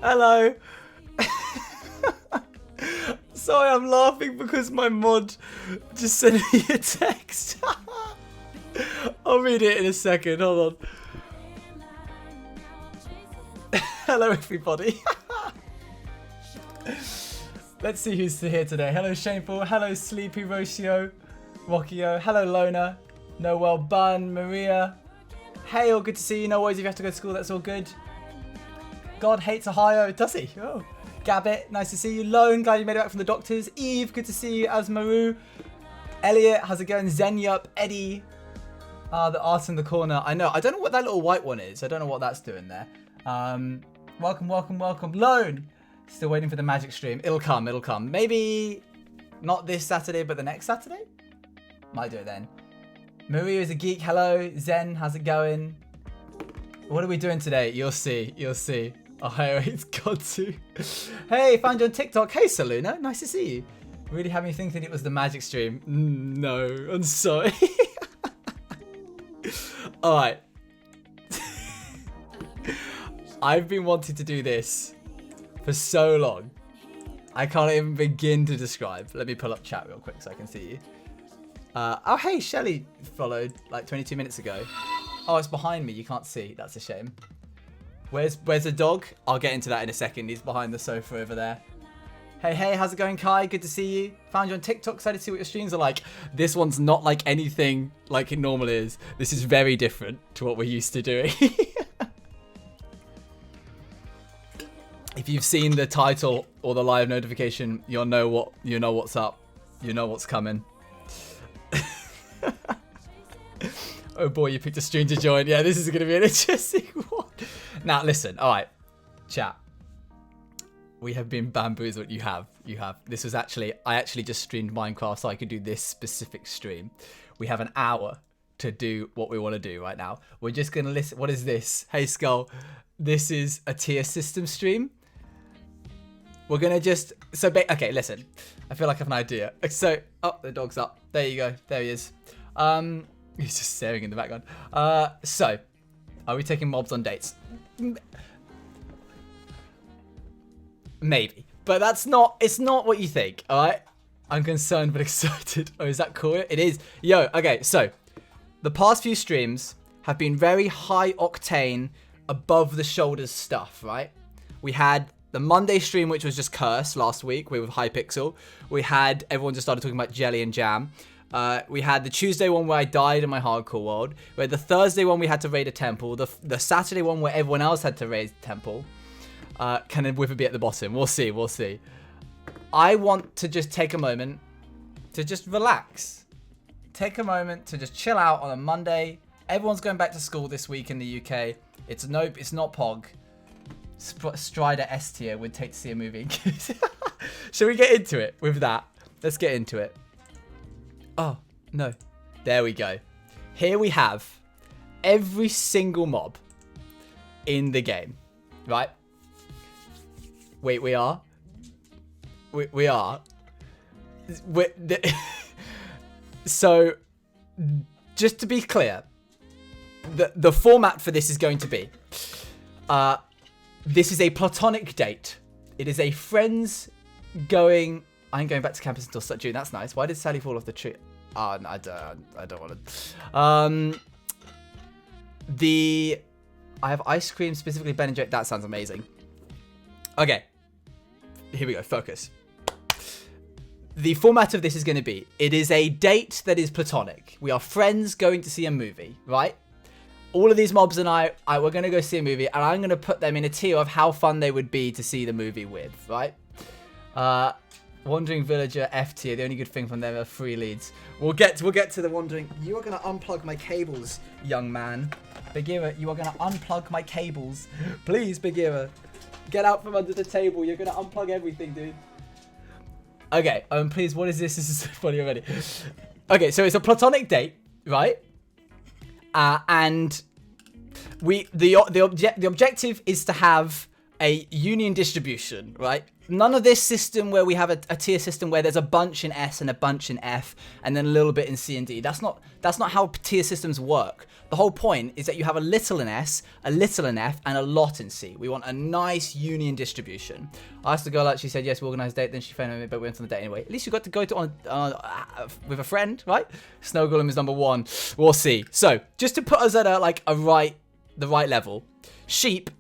Hello. Sorry, I'm laughing because my mod just sent me a text. I'll read it in a second. Hold on. Hello, everybody. Let's see who's here today. Hello, Shameful. Hello, Sleepy Rocio. Rockio. Hello, Lona. Noel Bun. Maria. Hey, all good to see you. No worries if you have to go to school. That's all good. God hates Ohio. Does he? Oh. Gabbit, nice to see you. Lone, glad you made it back from the doctors. Eve, good to see you. Asmaru. Elliot, how's it going? Zenyup. Eddie. The art in the corner. I know. I don't know what that little white one is. I don't know what that's doing there. Welcome, welcome, welcome. Lone. Still waiting for the magic stream. It'll come, it'll come. Maybe not this Saturday, but the next Saturday? Might do it then. Maria is a geek. Hello. Zen, how's it going? What are we doing today? You'll see. You'll see. Ohio hates God too. Hey, found you on TikTok. Hey, Saluna. Nice to see you. Really had me thinking it was the magic stream. No, I'm sorry. Alright. I've been wanting to do this for so long. I can't even begin to describe. Let me pull up chat real quick so I can see you. Oh, hey, Shelly followed like 22 minutes ago. Oh, it's behind me. You can't see. That's a shame. Where's the dog? I'll get into that in a second. He's behind the sofa over there. Hey, hey, how's it going, Kai? Good to see you. Found you on TikTok. Excited to see what your streams are like. This one's not like anything like it normally is. This is very different to what we're used to doing. If you've seen the title or the live notification, you'll know what's up. You know what's coming. Oh boy, you picked a stream to join. Yeah, this is going to be an interesting one. Now, listen. All right, chat. We have been bamboozled. You have. This was I actually just streamed Minecraft so I could do this specific stream. We have an hour to do what we want to do right now. We're just going to listen. What is this? Hey, Skull. This is a tier system stream. We're going to just... okay, listen. I feel like I have an idea. So, oh, the dog's up. There you go. There he is. He's just staring in the background. So, are we taking mobs on dates? Maybe. But it's not what you think, alright? I'm concerned but excited. Oh, is that cool? It is. Yo, okay, so, the past few streams have been very high octane, above the shoulders stuff, right? We had the Monday stream, which was just Curse last week with Hypixel. We had, everyone just started talking about Jelly and Jam. We had the Tuesday one where I died in my hardcore world. We had the Thursday one we had to raid a temple. The Saturday one where everyone else had to raid a temple. Kind of with a bit at the bottom. We'll see, we'll see. I want to just take a moment to just relax. Take a moment to just chill out on a Monday. Everyone's going back to school this week in the UK. It's not Pog. Strider S tier would take to see a movie. Shall we get into it with that? Let's get into it. Oh, no. There we go. Here we have every single mob in the game, right? Wait, we are? We are. So, just to be clear, the format for this is going to be, this is a platonic date. It is a friends going... I ain't going back to campus until June. That's nice. Why did Sally fall off the tree? Oh, no, I don't want to. I have ice cream, specifically Ben and Jerry. That sounds amazing. Okay. Here we go. Focus. The format of this is going to be, it is a date that is platonic. We are friends going to see a movie, right? All of these mobs and I we're going to go see a movie, and I'm going to put them in a tier of how fun they would be to see the movie with, right? Wandering Villager F tier. The only good thing from them are free leads. We'll get to the Wandering. You are going to unplug my cables, young man. Bagheera, you are going to unplug my cables. Please, Bagheera. Get out from under the table. You're going to unplug everything, dude. Okay, please, what is this? This is so funny already. Okay, so it's a platonic date, right? And the objective is to have a union distribution, right? None of this system where we have a tier system where there's a bunch in S and a bunch in F and then a little bit in C and D. That's not how tier systems work. The whole point is that you have a little in S, a little in F, and a lot in C. We want a nice union distribution. I asked the girl out, she said yes, we organised a date, then she phoned me, but we went on the date anyway. At least you got to go to with a friend, right? Snow Golem is number 1. We'll see. So, just to put us at the right level, Sheep,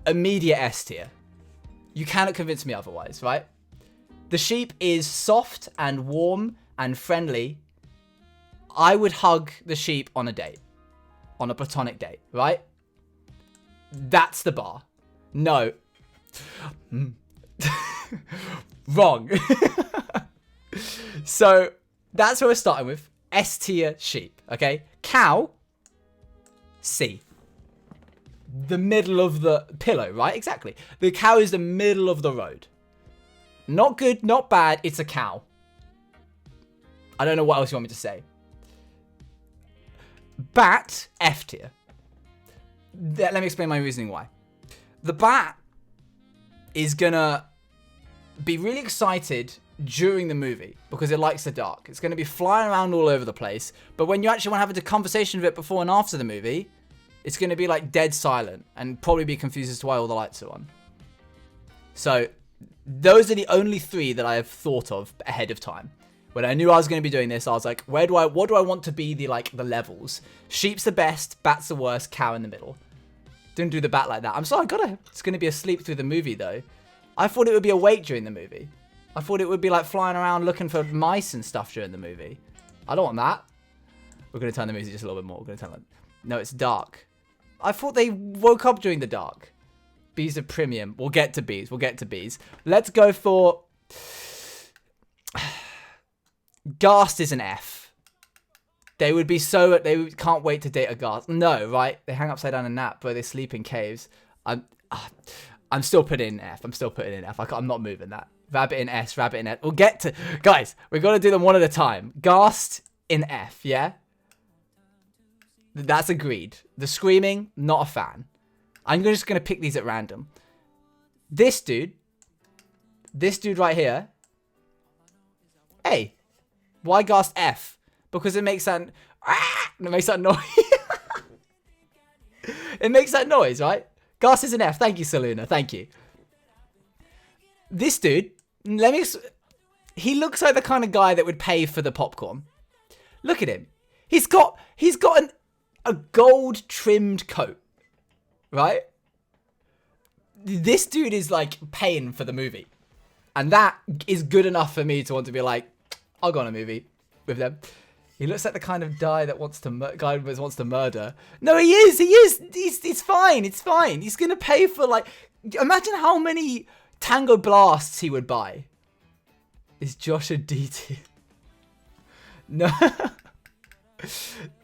immediate S tier. You cannot convince me otherwise, right? The Sheep is soft and warm and friendly. I would hug the Sheep on a date. On a platonic date, right? That's the bar. No. Wrong. So, that's what we're starting with. S tier Sheep, okay? Cow, C. The middle of the pillow, right? Exactly. The cow is the middle of the road. Not good, not bad. It's a cow. I don't know what else you want me to say. Bat, F tier. Let me explain my reasoning why. The bat is gonna be really excited during the movie because it likes the dark. It's gonna be flying around all over the place. But when you actually want to have a conversation with it before and after the movie, it's going to be like dead silent and probably be confused as to why all the lights are on. So those are the only 3 that I have thought of ahead of time. When I knew I was going to be doing this, I was like, what do I want to be the levels? Sheep's the best, bat's the worst, cow in the middle. Didn't do the bat like that. I'm sorry, it's going to be asleep through the movie though. I thought it would be awake during the movie. I thought it would be like flying around looking for mice and stuff during the movie. I don't want that. We're going to turn the music just a little bit more. We're going to turn it. No, it's dark. I thought they woke up during the dark. Bees are premium. We'll get to bees. Let's go for... Ghast is an F. They would be so... They can't wait to date a Ghast. No, right? They hang upside down and nap, but they sleep in caves. I'm still putting in F. I'm not moving that. Rabbit in S, rabbit in F. We'll get to... Guys, we've got to do them one at a time. Ghast in F, yeah? That's agreed. The screaming, not a fan. I'm just going to pick these at random. This dude right here. Hey, why Ghast F? Because it makes that noise. It makes that noise, right? Ghast is an F. Thank you, Saluna. Thank you. This dude, he looks like the kind of guy that would pay for the popcorn. Look at him. He's got a gold trimmed coat, right? This dude is like paying for the movie. And that is good enough for me to want to be like, I'll go on a movie with them. He looks like the kind of guy that wants to murder. No, he is. It's fine. It's fine. He's going to pay for like, imagine how many Tango Blasts he would buy. Is Josh a DT? No.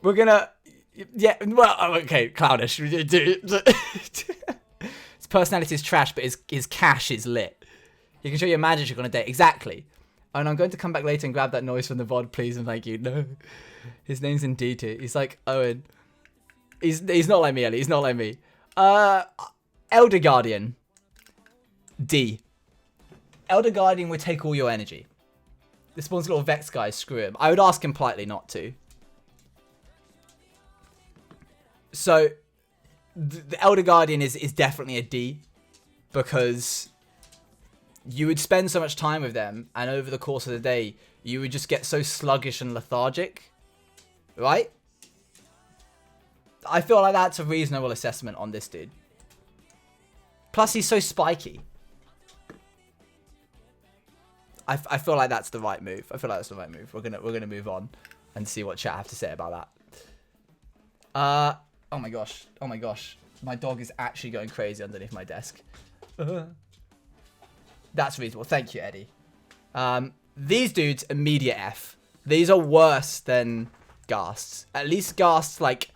We're going to... Yeah, well, okay, clownish. His personality is trash, but his cash is lit. You can show your magic on a date. Exactly. And I'm going to come back later and grab that noise from the VOD, please, and thank you. No. His name's in D tier. He's like Owen. He's not like me, Ellie. He's not like me. Elder Guardian. D. Elder Guardian would take all your energy. This spawns little Vex guys, screw him. I would ask him politely not to. So, the Elder Guardian is definitely a D, because you would spend so much time with them, and over the course of the day, you would just get so sluggish and lethargic, right? I feel like that's a reasonable assessment on this dude. Plus, he's so spiky. I feel like that's the right move. We're gonna move on and see what chat have to say about that. Oh my gosh. My dog is actually going crazy underneath my desk. That's reasonable. Thank you, Eddie. These dudes, immediate F. These are worse than Ghasts. At least Ghasts, like,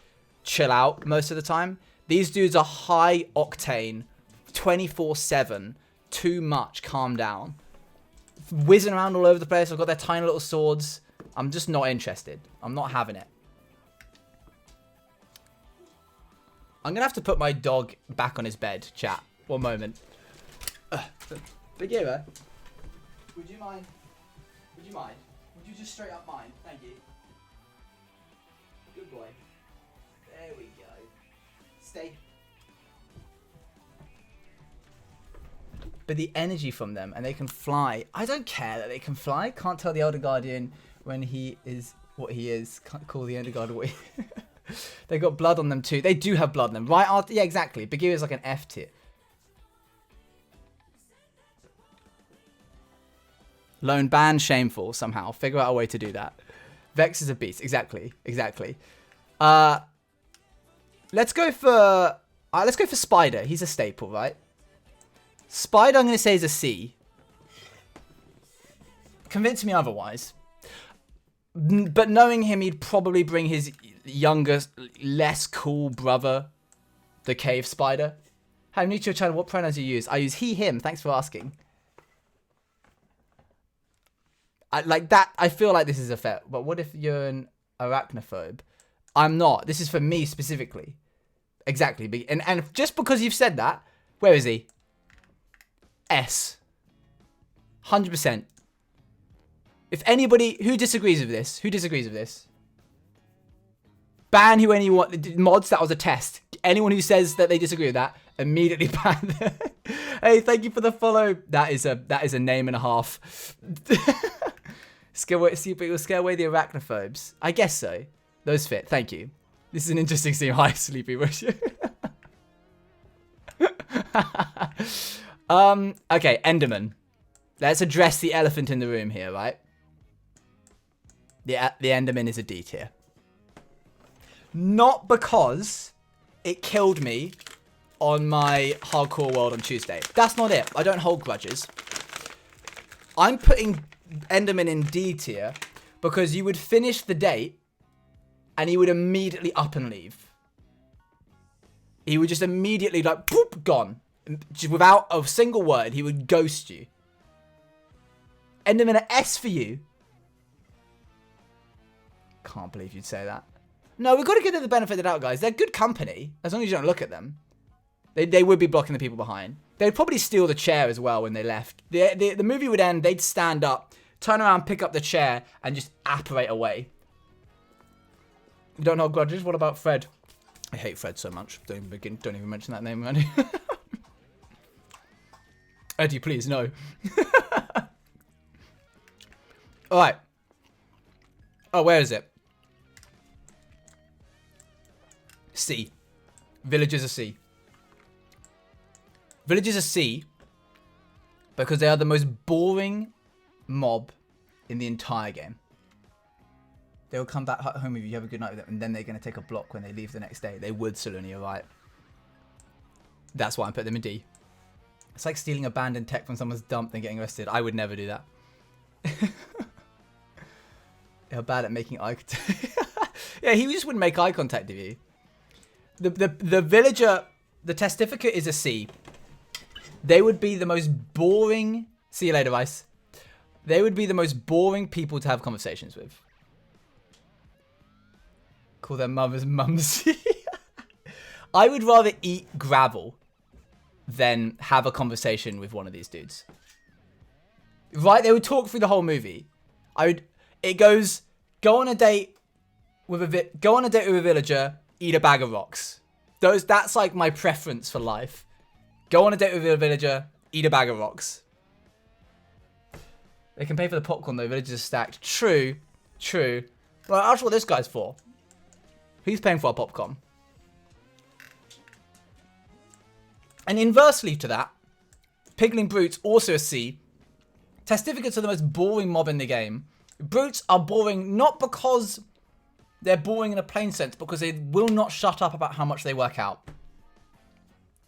chill out most of the time. These dudes are high octane, 24/7. Too much. Calm down. Whizzing around all over the place. I've got their tiny little swords. I'm just not interested. I'm not having it. I'm going to have to put my dog back on his bed, chat. One moment. Bagheera, would you mind? Would you mind? Would you just straight up mind? Thank you. Good boy. There we go. Stay. But the energy from them, and they can fly. I don't care that they can fly. Can't tell the Elder Guardian when he is what he is. Can't call the Elder Guardian what he They got blood on them too. They do have blood on them, right? Yeah, exactly. Bagheera is like an F tier. Lone ban, shameful somehow. Figure out a way to do that. Vex is a beast. Exactly. Exactly. Let's go for Spider. He's a staple, right? Spider, I'm going to say, is a C. Convince me otherwise. But knowing him, he'd probably bring his younger, less cool brother, the cave spider. Hi, I'm new to your channel. What pronouns do you use? I use he, him. Thanks for asking. I feel like this is a fair. But what if you're an arachnophobe? I'm not. This is for me specifically. Exactly. And just because you've said that, where is he? S. 100%. If anybody who disagrees with this, ban who anyone mods. That was a test. Anyone who says that they disagree with that, immediately ban. Hey, thank you for the follow. That is a name and a half. Scare away the arachnophobes. I guess so. Those fit. Thank you. This is an interesting scene. Hi, Sleepy Bush. Okay, Enderman. Let's address the elephant in the room here, right? The Enderman is a D tier. Not because it killed me on my hardcore world on Tuesday. That's not it. I don't hold grudges. I'm putting Enderman in D tier because you would finish the date and he would immediately up and leave. He would just immediately, like, poop, gone. Just without a single word, he would ghost you. Enderman, an S for you. Can't believe you'd say that. No, we've got to give them the benefit of the doubt, guys. They're good company, as long as you don't look at them. They would be blocking the people behind. They'd probably steal the chair as well when they left. The movie would end, they'd stand up, turn around, pick up the chair, and just apparate away. You don't hold grudges? What about Fred? I hate Fred so much. Don't even mention that name, Eddie. Eddie, please, no. Alright. Oh, where is it? C. Villagers are C. Villagers are C because they are the most boring mob in the entire game. They will come back home with you, have a good night with them, and then they're going to take a block when they leave the next day. They would, Saluni, you're right. That's why I put them in D. It's like stealing abandoned tech from someone's dump and getting arrested. I would never do that. They're bad at making eye contact. Yeah, he just wouldn't make eye contact with you. The villager, the testificate is a C. They would be the most boring. See you later, Ice. They would be the most boring people to have conversations with. Call their mothers mumsy. I would rather eat gravel than have a conversation with one of these dudes. Right? They would talk through the whole movie. It goes, go on a date with a villager, eat a bag of rocks. That's like my preference for life. Go on a date with a villager, eat a bag of rocks. They can pay for the popcorn though, villagers are stacked. True. Well, that's what this guy's for. Who's paying for our popcorn? And inversely to that, Piggling Brutes, also a C. Testificates are the most boring mob in the game. Brutes are boring not because they're boring in a plain sense, because they will not shut up about how much they work out.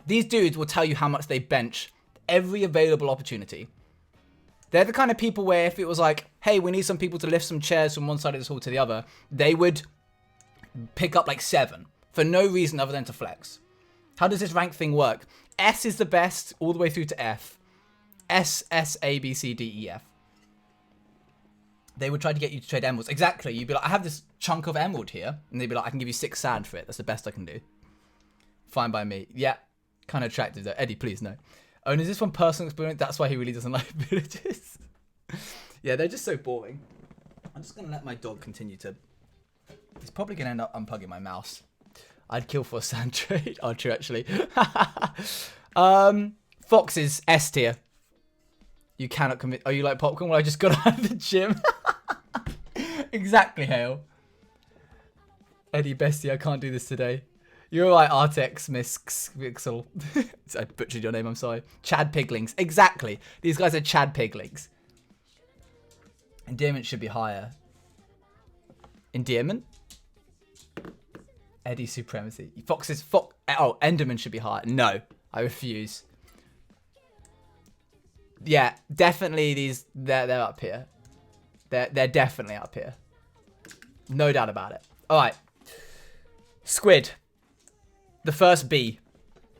These dudes will tell you how much they bench every available opportunity. They're the kind of people where if it was like, hey, we need some people to lift some chairs from one side of this hall to the other, they would pick up like 7 for no reason other than to flex. How does this rank thing work? S is the best all the way through to F. S, A, B, C, D, E, F. They would try to get you to trade emeralds. Exactly. You'd be like, I have this chunk of emerald here. And they'd be like, I can give you 6 sand for it. That's the best I can do. Fine by me. Yeah. Kind of attractive though. Eddie, please no. Oh, and is this from personal experience? That's why he really doesn't like villages. Yeah, they're just so boring. I'm just going to let my dog continue to... He's probably going to end up unplugging my mouse. I'd kill for a sand trade. Oh, true, actually. Foxes, S tier. You cannot commit... Oh, you like popcorn? Well, I just got out of the gym. Exactly, Hale. Eddie, bestie, I can't do this today. You're right, Artex, Mixel. I butchered your name, I'm sorry. Chad Piglings. Exactly. These guys are Chad Piglings. Endearment should be higher. Endearment? Eddie Supremacy. Foxes... Oh, Enderman should be higher. No, I refuse. Yeah, definitely these... They're up here. They're definitely up here. No doubt about it. Alright. Squid. The first B.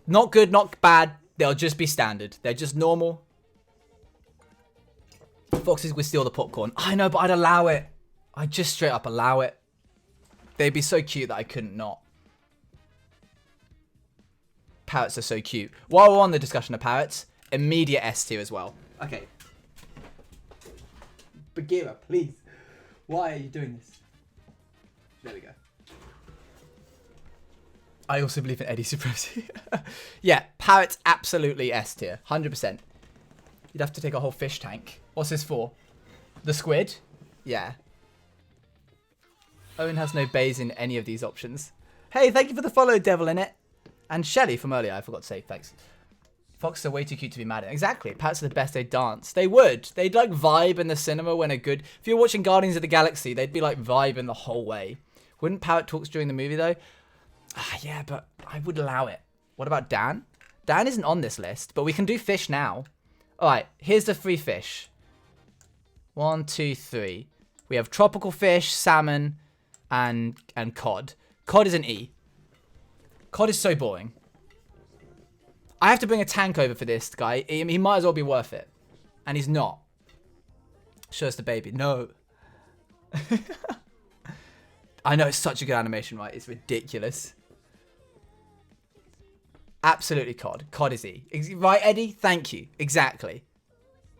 Not good, not bad. They'll just be standard. They're just normal. Foxes would steal the popcorn. I know, but I'd allow it. I'd just straight up allow it. They'd be so cute that I couldn't not. Parrots are so cute. While we're on the discussion of parrots, immediate S tier as well. Okay. Bagheera, please. Why are you doing this? There we go. I also believe in Eddie Supremacy. Yeah, parrots absolutely S tier. 100%. You'd have to take a whole fish tank. What's this for? The squid? Yeah. Owen has no bays in any of these options. Hey, thank you for the follow, Devil in it. And Shelly from earlier, I forgot to say, thanks. Foxes are way too cute to be mad at. Exactly. Parrots are the best. They'd dance. They would. They'd like vibe in the cinema when a good... If you're watching Guardians of the Galaxy, they'd be like vibing the whole way. Wouldn't parrot talks during the movie though? Ah, yeah, but I would allow it. What about Dan? Dan isn't on this list, but we can do fish now. All right, here's the 3 fish. 1, 2, 3. We have tropical fish, salmon, and cod. Cod is an E. Cod is so boring. I have to bring a tank over for this guy. He might as well be worth it. And he's not. Show us the baby. No. I know, it's such a good animation, right? It's ridiculous. Absolutely cod. Cod is E. Right, Eddie? Thank you. Exactly.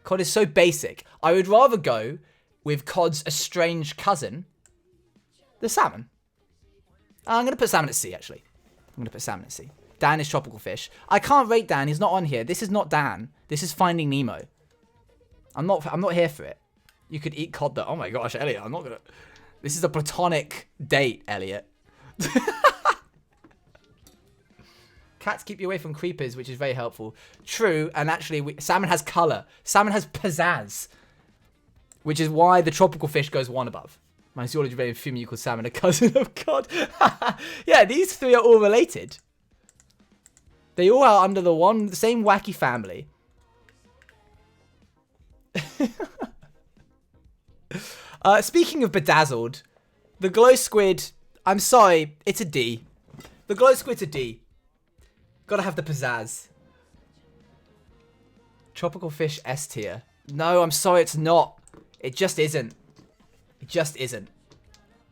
Cod is so basic. I would rather go with cod's estranged cousin, the salmon. I'm going to put salmon at C, actually. I'm going to put salmon at C. Dan is tropical fish. I can't rate Dan. He's not on here. This is not Dan. This is Finding Nemo. I'm not here for it. You could eat cod though. Oh my gosh, Elliot. I'm not going to... This is a platonic date, Elliot. Cats keep you away from creepers, which is very helpful. True, and actually, salmon has colour. Salmon has pizzazz. Which is why the tropical fish goes 1 above. My zoology very Fumi equals salmon, a cousin of cod. Yeah, these 3 are all related. They all are under the same wacky family. Speaking of bedazzled, the glow squid, I'm sorry, it's a D. The glow squid's a D. Gotta have the pizzazz. Tropical fish S tier. No, I'm sorry, it's not. It just isn't. It just isn't.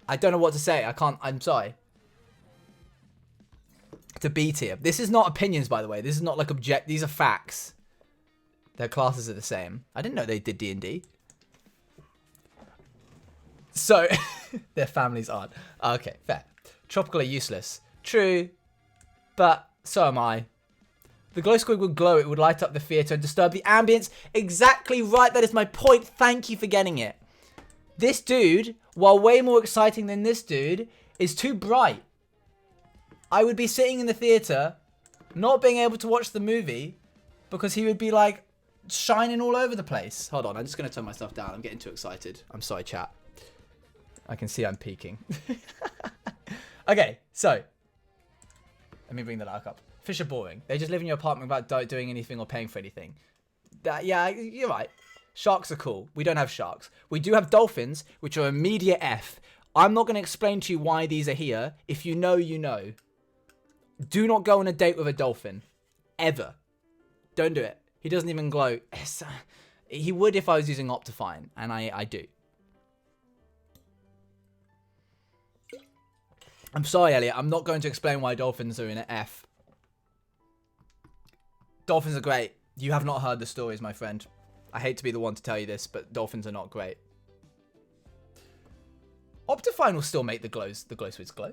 I don't know what to say. I'm sorry. To B tier. This is not opinions, by the way. This is not like these are facts. Their classes are the same. I didn't know they did D&D. So, their families aren't. Okay, fair. Tropical are useless. True, but so am I. The glow squid would glow. It would light up the theatre and disturb the ambience. Exactly right. That is my point. Thank you for getting it. This dude, while way more exciting than this dude, is too bright. I would be sitting in the theatre, not being able to watch the movie, because he would be like shining all over the place. Hold on, I'm just going to turn myself down. I'm getting too excited. I'm sorry, chat. I can see I'm peaking. Okay, so. Let me bring the like up. Fish are boring. They just live in your apartment without doing anything or paying for anything. Yeah, you're right. Sharks are cool. We don't have sharks. We do have dolphins, which are immediate F. I'm not going to explain to you why these are here. If you know, you know. Do not go on a date with a dolphin. Ever. Don't do it. He doesn't even glow. He would if I was using Optifine, and I do. I'm sorry, Elliot. I'm not going to explain why dolphins are in an F. Dolphins are great. You have not heard the stories, my friend. I hate to be the one to tell you this, but dolphins are not great. Optifine will still make the glow squids glow.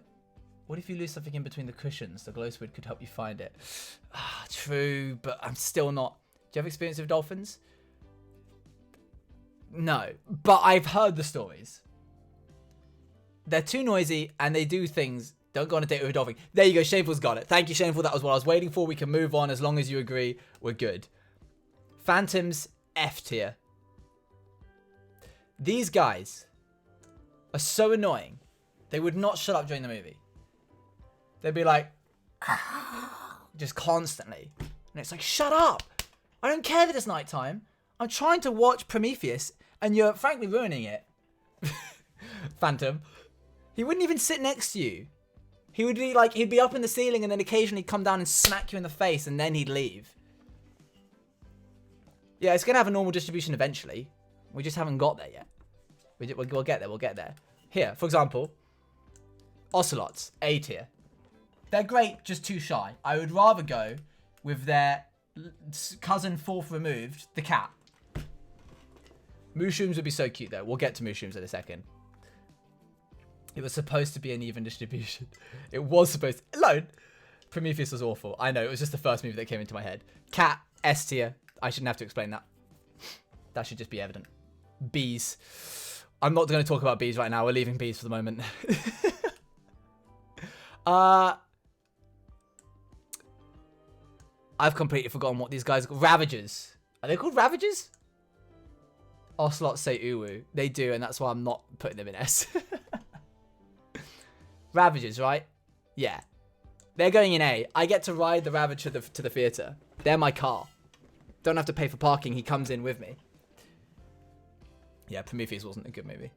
What if you lose something in between the cushions? The glow squid could help you find it. Ah, true, but I'm still not. Do you have experience with dolphins? No, but I've heard the stories. They're too noisy and they do things. Don't go on a date with a dolphin. There you go, Shameful's got it. Thank you, Shameful. That was what I was waiting for. We can move on as long as you agree. We're good. Phantoms, F tier. These guys are so annoying. They would not shut up during the movie. They'd be like, just constantly. And it's like, shut up. I don't care that it's nighttime. I'm trying to watch Prometheus and you're frankly ruining it. Phantom. He wouldn't even sit next to you. He would be like, he'd be up in the ceiling and then occasionally come down and smack you in the face and then he'd leave. Yeah, it's going to have a normal distribution eventually. We just haven't got there yet. We'll get there, we'll get there. Here, for example, Ocelots, A tier. They're great, just too shy. I would rather go with their cousin fourth removed, the cat. Mushrooms would be so cute though. We'll get to mushrooms in a second. It was supposed to be an even distribution. It was supposed to. Alone. Prometheus was awful. I know, it was just the first movie that came into my head. Cat, S tier. I shouldn't have to explain that. That should just be evident. Bees. I'm not going to talk about bees right now. We're leaving bees for the moment. I've completely forgotten what these guys are called. Ravagers. Are they called Ravagers? Ocelots say uwu. They do, and that's why I'm not putting them in S. Ravagers, right? Yeah. They're going in A. I get to ride the Ravager to the theatre. They're my car. Don't have to pay for parking. He comes in with me. Yeah, Prometheus wasn't a good movie.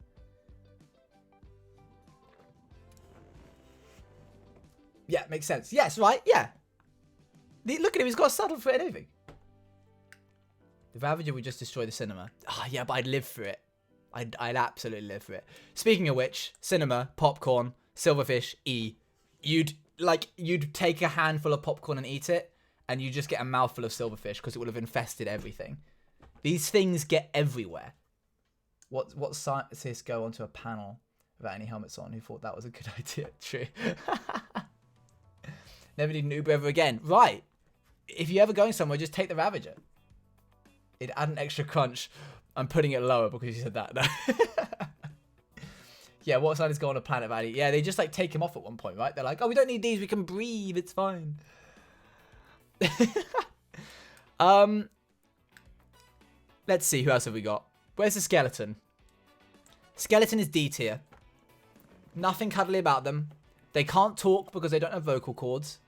Yeah, makes sense. Yes, right? Yeah. Look at him. He's got a saddle for anything. The Ravager would just destroy the cinema. Ah, yeah, but I'd live for it. I'd absolutely live for it. Speaking of which, cinema, popcorn, silverfish, E. You'd take a handful of popcorn and eat it, and you just get a mouthful of silverfish because it would have infested everything. These things get everywhere. What scientists go onto a panel without any helmets on who thought that was a good idea? True. Never need an Uber ever again. Right. If you're ever going somewhere, just take the Ravager. It'd add an extra crunch. I'm putting it lower because you said that. No. Yeah, what scientists go on a planet Valley? Yeah, they just like take him off at one point, right? They're like, oh, we don't need these. We can breathe. It's fine. Let's see. Who else have we got? Where's the skeleton? Skeleton is D tier. Nothing cuddly about them. They can't talk because they don't have vocal cords.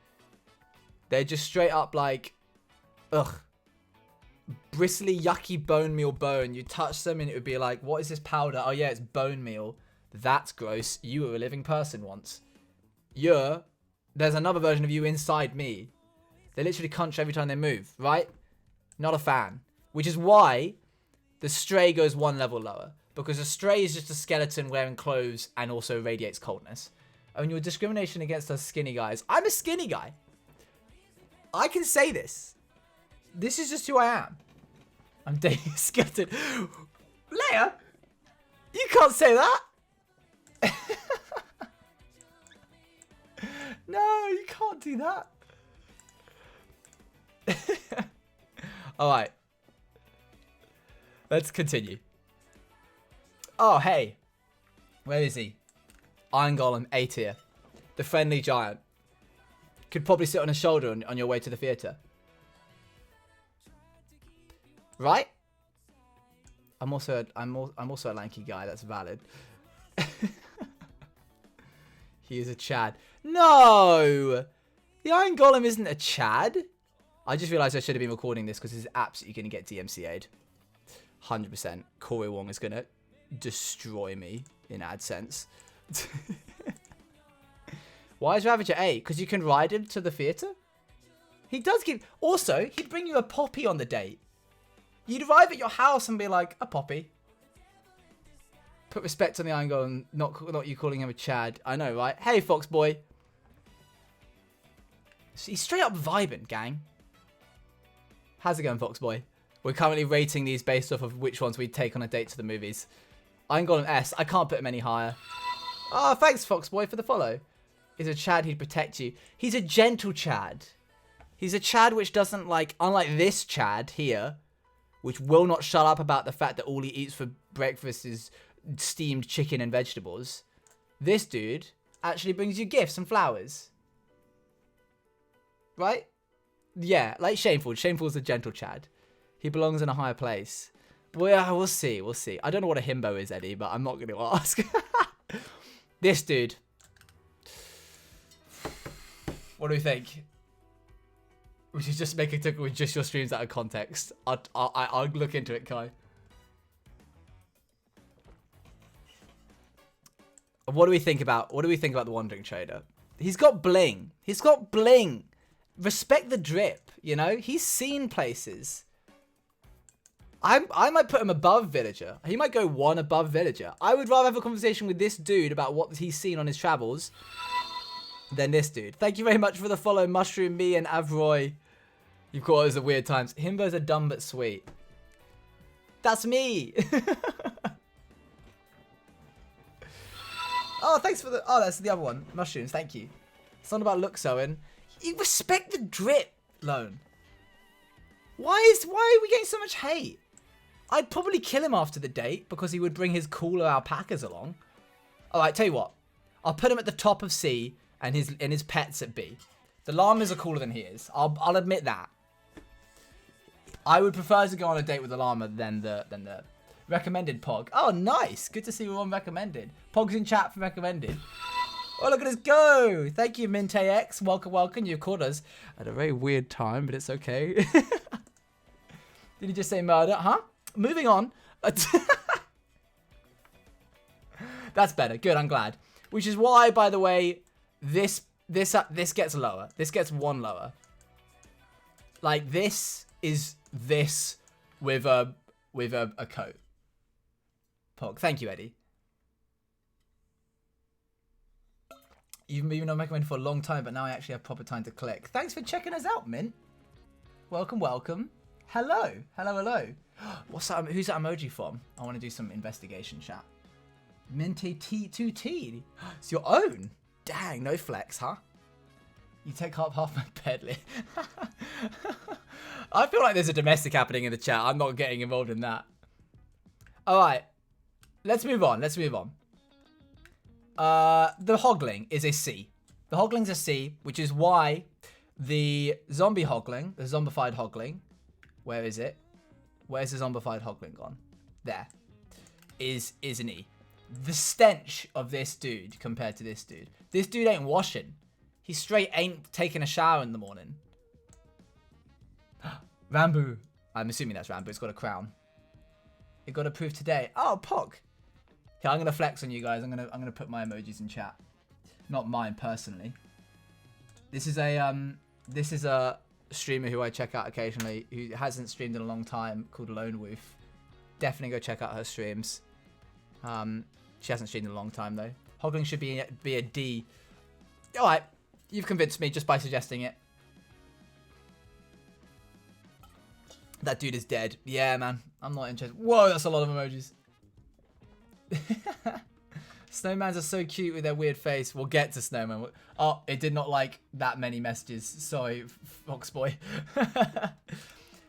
They're just straight up like, ugh. Bristly, yucky bone meal bone. You touch them and it would be like, what is this powder? Oh yeah, it's bone meal. That's gross. You were a living person once. There's another version of you inside me. They literally crunch every time they move, right? Not a fan. Which is why the Stray goes one level lower. Because a Stray is just a skeleton wearing clothes and also radiates coldness. And your discrimination against us skinny guys. I'm a skinny guy. I can say this. This is just who I am. I'm dating a skeleton. Leia, you can't say that. No, you can't do that. Alright. Let's continue. Oh, hey. Where is he? Iron Golem, A tier. The friendly giant. Could probably sit on his shoulder on your way to the theatre. Right? I'm also a lanky guy, that's valid. He is a Chad. No! The Iron Golem isn't a Chad. I just realised I should have been recording this because this is absolutely going to get DMCA'd. 100%. Corey Wong is going to destroy me in AdSense. Why is Ravager A? Because you can ride him to the theatre? He does give... Also, he'd bring you a poppy on the date. You'd arrive at your house and be like, a poppy. Put respect on the Iron Golem, not you calling him a Chad. I know, right? Hey, Fox Boy. He's straight up vibing, gang. How's it going, Foxboy? We're currently rating these based off of which ones we take on a date to the movies. I'm got an S. I can't put him any higher. Oh, thanks, Foxboy, for the follow. He's a Chad, he'd protect you. He's a gentle Chad. He's a Chad which doesn't like, unlike this Chad here, which will not shut up about the fact that all he eats for breakfast is steamed chicken and vegetables. This dude actually brings you gifts and flowers. Right? Yeah, like Shameful. Shameful's a gentle Chad. He belongs in a higher place. Well, yeah, we'll see. We'll see. I don't know what a himbo is, Eddie, but I'm not going to ask. This dude. What do we think? We should just make a TikTok with just your streams out of context. I'll look into it, Kai. What do we think about the Wandering Trader? He's got bling. He's got bling. Respect the drip, you know? He's seen places. I might put him above Villager. He might go one above Villager. I would rather have a conversation with this dude about what he's seen on his travels than this dude. Thank you very much for the follow, Mushroom, me, and Avroy. You've caught us at weird times. Himbos are dumb but sweet. That's me. Oh, thanks for the... Oh, that's the other one. Mushrooms, thank you. It's not about looks, Owen. You respect the drip, Lone. Why are we getting so much hate? I'd probably kill him after the date because he would bring his cooler alpacas along. All right, tell you what. I'll put him at the top of C and his pets at B. The llamas are cooler than he is. I'll admit that. I would prefer to go on a date with the llama than the recommended Pog. Oh, nice. Good to see we're on recommended. Pog's in chat for recommended. Oh, look at us go. Thank you, MinteX. Welcome, welcome. You've caught us at a very weird time, but it's okay. Did he just say murder? Huh? Moving on. That's better. Good, I'm glad. Which is why, by the way, this gets lower. This gets one lower. Like, this is this with a coat. Pog. Thank you, Eddie. You've been on recommended for a long time, but now I actually have proper time to click. Thanks for checking us out, Mint. Welcome, welcome. Hello. Hello, hello. What's that? Who's that emoji from? I want to do some investigation chat. Minty T2T. It's your own. Dang, no flex, huh? You take up half my pedley. I feel like there's a domestic happening in the chat. I'm not getting involved in that. All right. Let's move on. Let's move on. The Hogling is a C. The Hogling's a C, which is why the zombie Hogling, the zombified Hogling, where is it? Where's the zombified Hogling gone? There. Is an E. The stench of this dude compared to this dude. This dude ain't washing. He straight ain't taking a shower in the morning. Rambo. I'm assuming that's Rambo. It's got a crown. It got approved today. Oh, Pog. Yeah, I'm gonna flex on you guys. I'm gonna put my emojis in chat. Not mine personally. This is a streamer who I check out occasionally who hasn't streamed in a long time called Lone Wolf. Definitely go check out her streams. She hasn't streamed in a long time though. Hogling should be a D. All right, you've convinced me just by suggesting it. That dude is dead. Yeah, man. I'm not interested. Whoa, that's a lot of emojis. Snowmans are so cute with their weird face. We'll get to Snowman. Oh, it did not like that many messages. Sorry, Foxboy.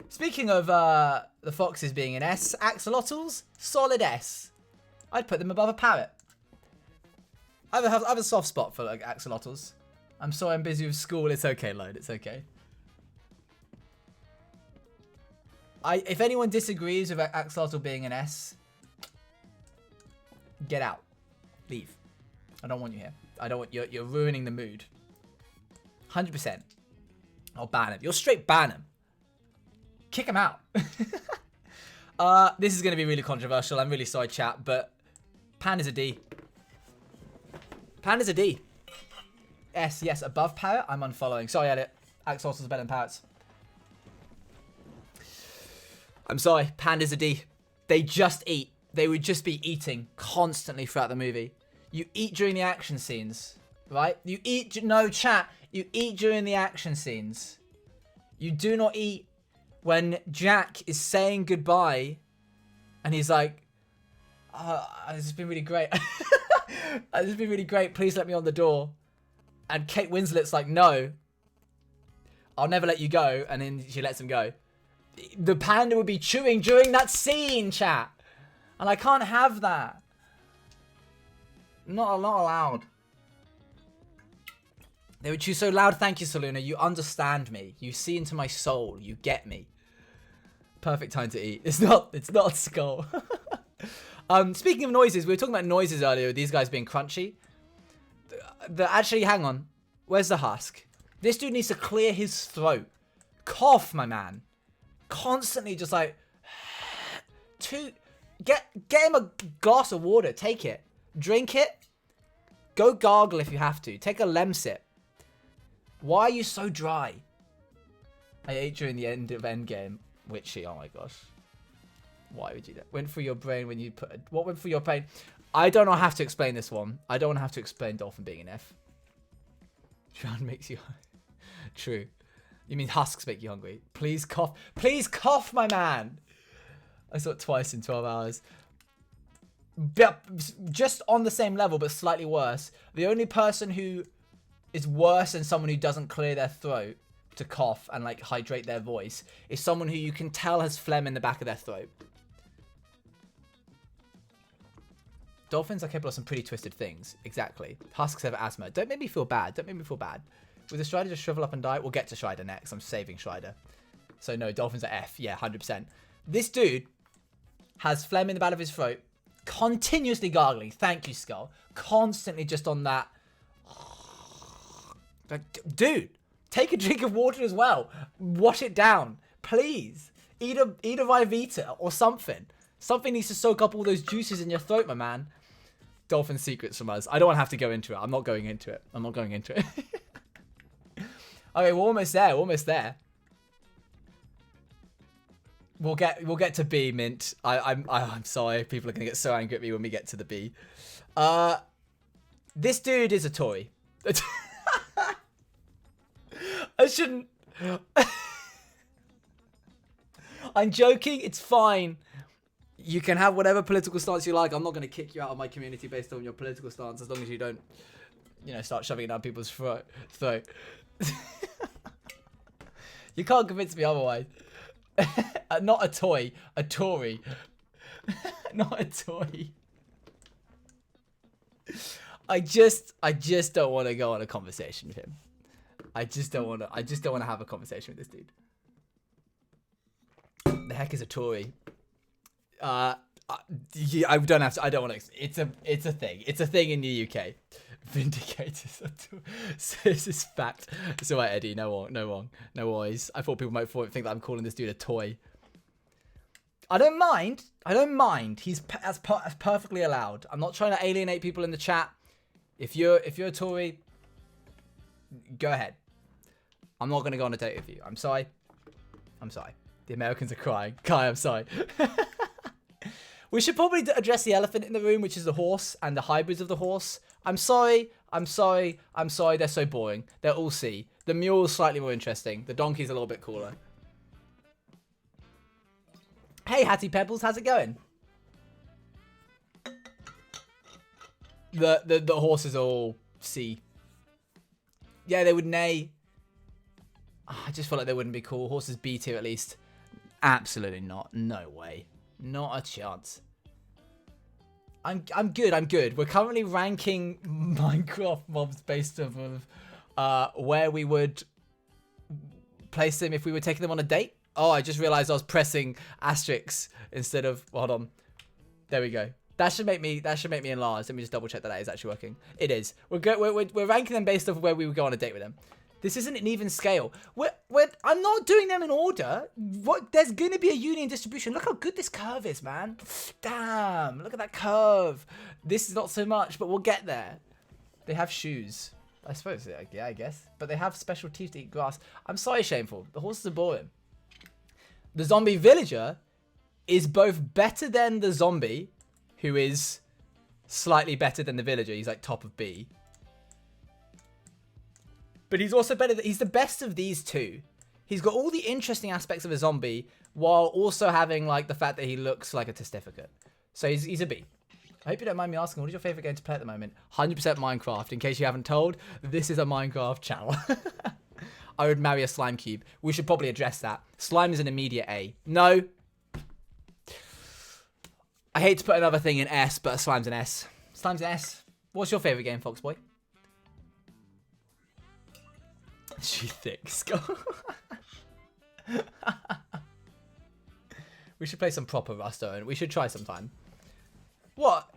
Speaking of the foxes being an S, axolotls, solid S. I'd put them above a parrot. I have a soft spot for like axolotls. I'm sorry I'm busy with school. It's okay, Lode. It's okay. If anyone disagrees with axolotl being an S, get out. Leave. I don't want you here. I don't want you're ruining the mood. 100%. I'll ban him. You'll straight ban him. Kick him out. This is going to be really controversial. I'm really sorry, chat, but Panda's a D. Panda's a D. S, yes, above parrot. I'm unfollowing. Sorry, Edit. Axolotls are better than parrots. I'm sorry. Panda's a D. They just eat. They would just be eating constantly throughout the movie. You eat during the action scenes, right? You eat, no chat. You eat during the action scenes. You do not eat when Jack is saying goodbye and he's like, this has been really great. This has been really great. Please let me on the door. And Kate Winslet's like, no, I'll never let you go. And then she lets him go. The panda would be chewing during that scene, chat. And I can't have that. Not allowed. They would chew so loud. Thank you, Saluna. You understand me. You see into my soul. You get me. Perfect time to eat. It's not a skull. Speaking of noises, we were talking about noises earlier. These guys being crunchy. Actually, hang on. Where's the husk? This dude needs to clear his throat. Cough, my man. Constantly just like... Get him a glass of water. Take it. Drink it. Go gargle if you have to. Take a Lemsip. Why are you so dry? I ate during the end of Endgame. Witchy, oh my gosh. Why would you do that? Went through your brain when you put... What went through your brain? I don't have to explain this one. I don't have to explain Dolphin being an F. Drown makes you... True. You mean husks make you hungry? Please cough. Please cough, my man. I saw it twice in 12 hours. Just on the same level, but slightly worse. The only person who is worse than someone who doesn't clear their throat to cough and like hydrate their voice is someone who you can tell has phlegm in the back of their throat. Dolphins are capable of some pretty twisted things. Exactly. Husks have asthma. Don't make me feel bad. Don't make me feel bad. With the Strider just shrivel up and die? We'll get to Strider next. I'm saving Strider. So no, Dolphins are F. Yeah, 100%. This dude has phlegm in the back of his throat. Continuously gargling. Thank you, Skull. Constantly just on that. Like, dude, take a drink of water as well. Wash it down. Please. Eat a Rivita or something. Something needs to soak up all those juices in your throat, my man. Dolphin secrets from us. I don't want to have to go into it. I'm not going into it. I'm not going into it. Okay, we're almost there. We're almost there. We'll get to B, Mint. I'm sorry. People are gonna get so angry at me when we get to the B. This dude is a toy. I shouldn't. I'm joking. It's fine. You can have whatever political stance you like. I'm not going to kick you out of my community based on your political stance as long as you don't, start shoving it down people's throat. You can't convince me otherwise. Not a toy. A Tory. Not a toy. I just don't want to go on a conversation with him. I just don't want to have a conversation with this dude. The heck is a Tory? Yeah, I don't have to. I don't want to. It's a thing. It's a thing in the UK. Vindicators. This is fact. It's alright, Eddie. No worries. I thought people might think that I'm calling this dude a toy. I don't mind. That's perfectly allowed. I'm not trying to alienate people in the chat. If you're a Tory, go ahead. I'm not gonna go on a date with you. I'm sorry. The Americans are crying. Kai, I'm sorry. We should probably address the elephant in the room, which is the horse and the hybrids of the horse. I'm sorry. They're so boring. They're all C. The mule's slightly more interesting. The donkey's a little bit cooler. Hey, Hattie Pebbles, how's it going? The horses are all C. Yeah, they would neigh. I just feel like they wouldn't be cool. Horses B tier at least. Absolutely not. No way. Not a chance. I'm good. We're currently ranking Minecraft mobs based off of where we would place them if we were taking them on a date. Oh, I just realized I was pressing asterisks instead of... Hold on. There we go. That should make me enlarge. Let me just double check that is actually working. It is. We're ranking them based off of where we would go on a date with them. This isn't an even scale. I'm not doing them in order. There's going to be a union distribution. Look how good this curve is, man. Damn. Look at that curve. This is not so much, but we'll get there. They have shoes. I suppose, yeah, I guess. But they have special teeth to eat grass. I'm sorry, Shameful. The horses are boring. The zombie villager is both better than the zombie, who is slightly better than the villager. He's like top of B. But he's also better. He's the best of these two. He's got all the interesting aspects of a zombie while also having like the fact that he looks like a testificate. So he's a B. I hope you don't mind me asking, what is your favorite game to play at the moment? 100% Minecraft. In case you haven't told, this is a Minecraft channel. I would marry a slime cube. We should probably address that. Slime is an immediate A. No. I hate to put another thing in S, but slime's an S. Slime's an S. What's your favorite game, Foxboy? She thick, Skull. We should play some proper Rust, Owen. We should try sometime. What?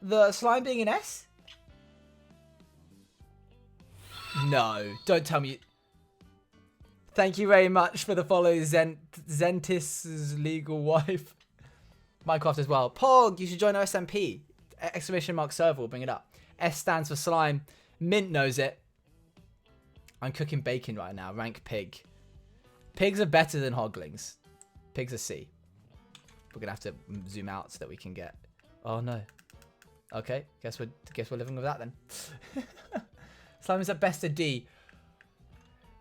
The slime being an S? No, don't tell me. Thank you very much for the follow, Zentis' legal wife. Minecraft as well. Pog, you should join our SMP. Exclamation mark server will bring it up. S stands for slime. Mint knows it. I'm cooking bacon right now. Rank pig. Pigs are better than hoglings. Pigs are C. We're gonna have to zoom out so that we can get. Oh no. Okay, guess we're living with that then. Slime is at best a D.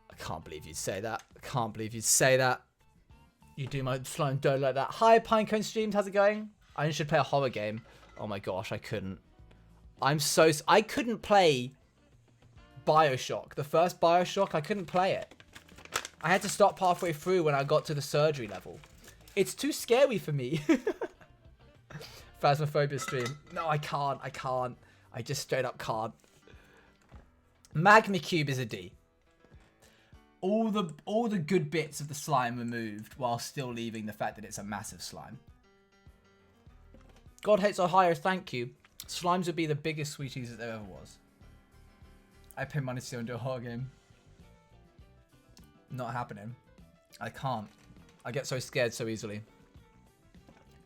I can't believe you'd say that. I can't believe you'd say that. You do my slime dough like that. Hi, Pinecone Streams. How's it going? I should play a horror game. Oh my gosh, I couldn't. I couldn't play Bioshock. The first Bioshock, I couldn't play it. I had to stop halfway through when I got to the surgery level. It's too scary for me. Phasmophobia stream. No, I can't. I just straight up can't. Magma Cube is a D. All the good bits of the slime removed while still leaving the fact that it's a massive slime. God hates Ohio, thank you. Slimes would be the biggest sweeties that there ever was. I pay money to go and do a horror game. Not happening. I can't. I get so scared so easily.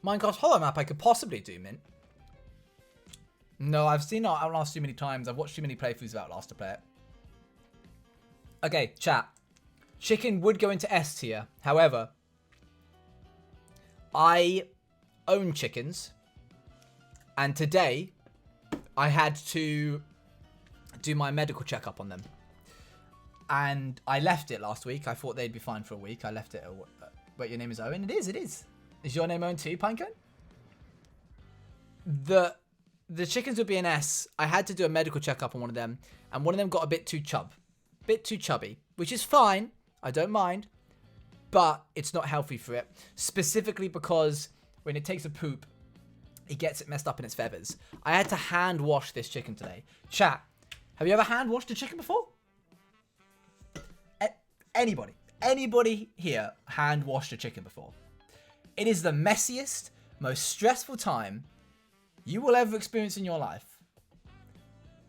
Minecraft horror map I could possibly do, Mint. No, I've seen Outlast too many times. I've watched too many playthroughs of Outlast to play it. Okay, chat. Chicken would go into S tier. However, I own chickens. And today, I had to do my medical checkup on them. And I left it last week. I thought they'd be fine for a week. I left it. Wait, your name is Owen? It is. Is your name Owen too, Pinecone? The chickens would be an S. I had to do a medical checkup on one of them. And one of them got a bit too chubby. Which is fine. I don't mind. But it's not healthy for it. Specifically because when it takes a poop, it gets it messed up in its feathers. I had to hand wash this chicken today. Chat, have you ever hand washed a chicken before? Anybody here hand washed a chicken before? It is the messiest, most stressful time you will ever experience in your life.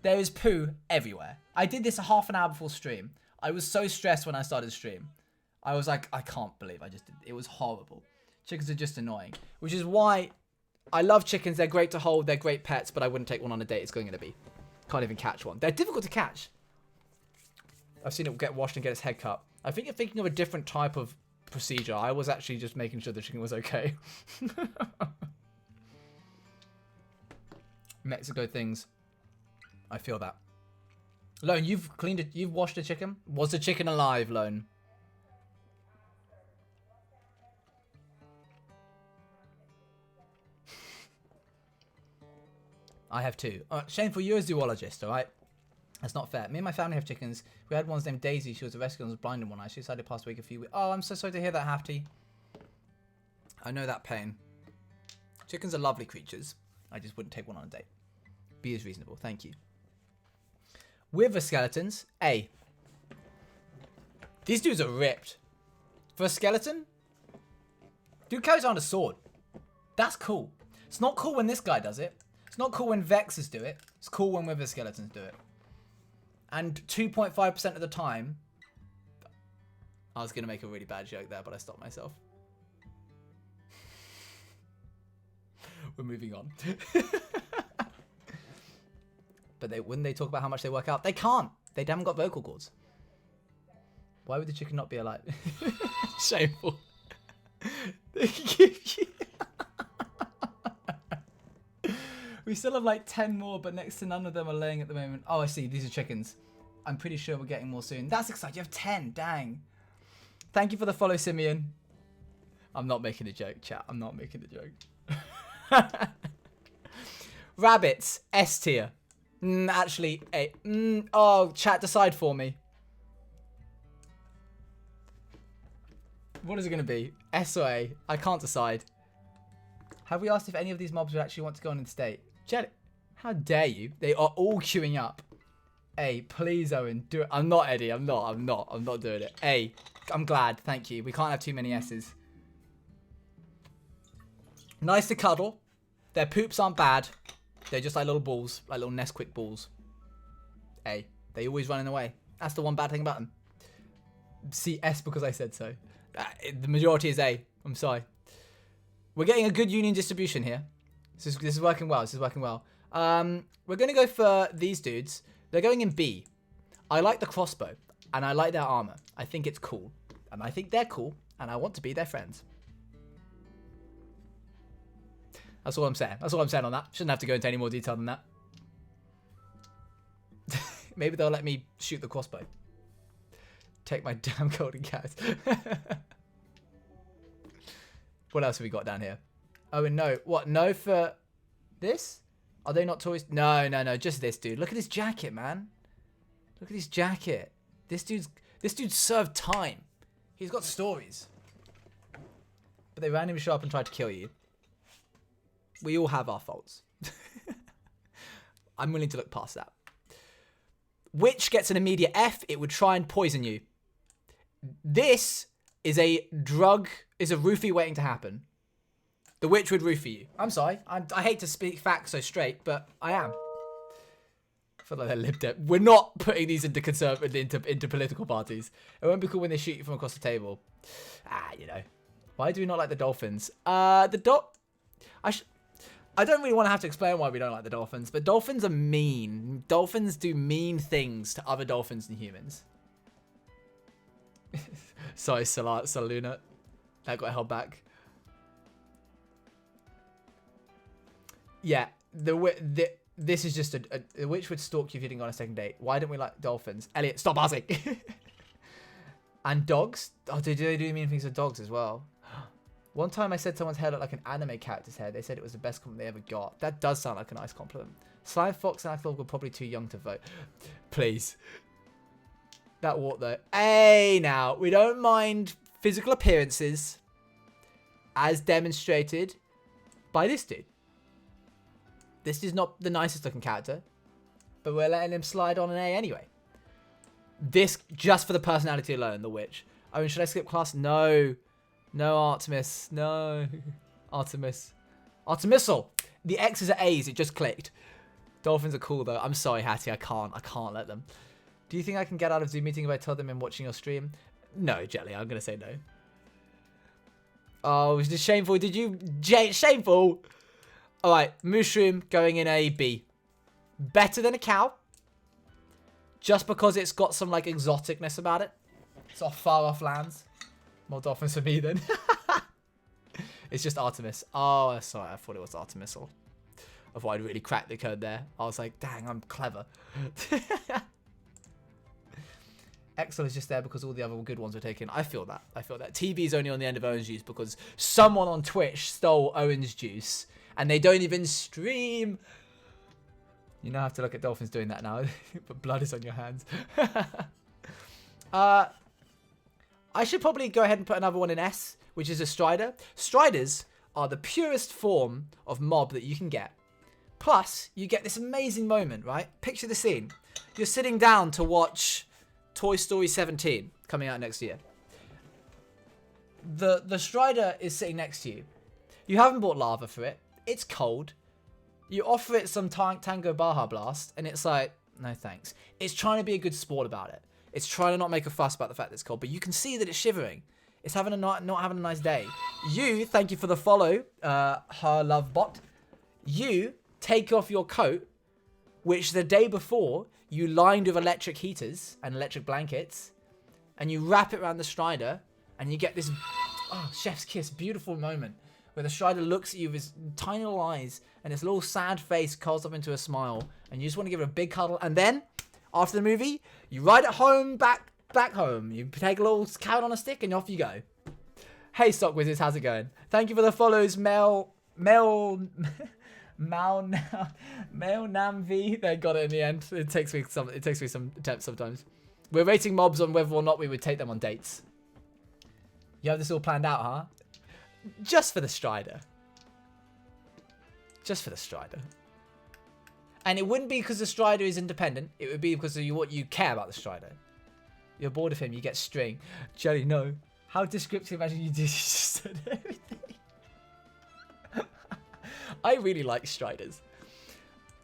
There is poo everywhere. I did this a half an hour before stream. I was so stressed when I started the stream. I was like, I can't believe I just did. It was horrible. Chickens are just annoying, which is why I love chickens. They're great to hold. They're great pets, but I wouldn't take one on a date. It's going to be. Can't even catch one. They're difficult to catch. I've seen it get washed and get its head cut. I think you're thinking of a different type of procedure. I was actually just making sure the chicken was okay. Mexico things. I feel that. Lone, you've cleaned it. You've washed a chicken? Was the chicken alive, Lone? I have two. Shameful, you're a zoologist, alright? That's not fair. Me and my family have chickens. We had one's named Daisy. She was a rescue and was blind in one eye. She decided to pass away a few weeks. Oh, I'm so sorry to hear that, Hafty. I know that pain. Chickens are lovely creatures. I just wouldn't take one on a date. B is reasonable. Thank you. With the skeletons, A. These dudes are ripped. For a skeleton, dude carries around a sword. That's cool. It's not cool when this guy does it. It's not cool when Vexes do it. It's cool when Wither Skeletons do it. And 2.5% of the time... I was going to make a really bad joke there, but I stopped myself. We're moving on. But wouldn't they talk about how much they work out? They can't. They haven't got vocal cords. Why would the chicken not be alive? Shameful. They give you... We still have like 10 more, but next to none of them are laying at the moment. Oh, I see. These are chickens. I'm pretty sure we're getting more soon. That's exciting. You have 10. Dang. Thank you for the follow, Simeon. I'm not making a joke, chat. I'm not making a joke. Rabbits, S tier. Actually, A. Oh, chat, decide for me. What is it going to be? S or A? I can't decide. Have we asked if any of these mobs would actually want to go on in state? Jelly, how dare you? They are all queuing up. A, please, Owen, do it. I'm not, Eddie. I'm not doing it. A, I'm glad. Thank you. We can't have too many S's. Nice to cuddle. Their poops aren't bad. They're just like little balls, like little Nesquik balls. A, they always running away. That's the one bad thing about them. C, S because I said so. The majority is A. I'm sorry. We're getting a good union distribution here. This is working well. This is working well. We're going to go for these dudes. They're going in B. I like the crossbow, and I like their armor. I think it's cool, and I think they're cool, and I want to be their friends. That's all I'm saying. That's all I'm saying on that. Shouldn't have to go into any more detail than that. Maybe they'll let me shoot the crossbow. Take my damn golden cat. What else have we got down here? Oh, and no. What? No for this? Are they not toys? No, no, no. Just this dude. Look at his jacket, man. Look at his jacket. This dude served time. He's got stories. But they randomly show up and try to kill you. We all have our faults. I'm willing to look past that. Witch gets an immediate F. It would try and poison you. This is a drug, is a roofie waiting to happen. The witch would roofie you. I'm sorry. I hate to speak facts so straight, but I am. I feel like they're Lib Dem. We're not putting these into political parties. It won't be cool when they shoot you from across the table. You know. Why do we not like the dolphins? I don't really want to have to explain why we don't like the dolphins, but dolphins are mean. Dolphins do mean things to other dolphins and humans. Sorry, Saluna. That got held back. Yeah, this is just a witch would stalk you if you didn't go on a second date. Why don't we like dolphins? Elliot, stop asking. And dogs? Oh, do they do mean things with dogs as well? One time I said someone's hair looked like an anime character's hair. They said it was the best compliment they ever got. That does sound like a nice compliment. Slime Fox and Axel were probably too young to vote. Please. That walk though. Hey, now, we don't mind physical appearances as demonstrated by this dude. This is not the nicest looking character, but we're letting him slide on an A anyway. This, just for the personality alone, the witch. Oh, and should I skip class? No. No, Artemis. No. Artemis. Artemisal. The X's are A's. It just clicked. Dolphins are cool, though. I'm sorry, Hattie. I can't let them. Do you think I can get out of Zoom meeting if I tell them I'm watching your stream? No, Jelly. I'm going to say no. Oh, it's just shameful. Did you... Shameful. All right. Mushroom going in a B. Better than a cow. Just because it's got some, like, exoticness about it. It's off far off lands. More dolphins for me, then. It's just Artemis. Oh, sorry. I thought it was Artemisal. I thought I'd really cracked the code there. I was like, dang, I'm clever. Excel is just there because all the other good ones were taken. I feel that. I feel that. TB is only on the end of Owen's juice because someone on Twitch stole Owen's juice. And they don't even stream. You now have to look at dolphins doing that now. But blood is on your hands. I should probably go ahead and put another one in S, which is a Strider. Striders are the purest form of mob that you can get. Plus, you get this amazing moment, right? Picture the scene. You're sitting down to watch Toy Story 17 coming out next year. The Strider is sitting next to you. You haven't bought lava for it. It's cold. You offer it some Tango Baja Blast, and it's like, no thanks. It's trying to be a good sport about it. It's trying to not make a fuss about the fact that it's cold, but you can see that it's shivering. It's having not having a nice day. You, thank you for the follow, her love bot. You take off your coat, which the day before you lined with electric heaters and electric blankets, and you wrap it around the Strider, and you get this, oh, chef's kiss, beautiful moment where the Strider looks at you with his tiny little eyes and his little sad face curls up into a smile, and you just want to give it a big cuddle, and then after the movie, you ride it home back back home. You take a little carrot on a stick and off you go. Hey, Stock Wizards, how's it going? Thank you for the follows, Mel Namv. They got it in the end. It takes me some attempts sometimes. We're rating mobs on whether or not we would take them on dates. You have this all planned out, huh? Just for the Strider. Just for the Strider. And it wouldn't be because the Strider is independent. It would be because of what you care about the Strider. You're bored of him, you get string. Jelly, no. How descriptive, imagine you just said everything. I really like Striders.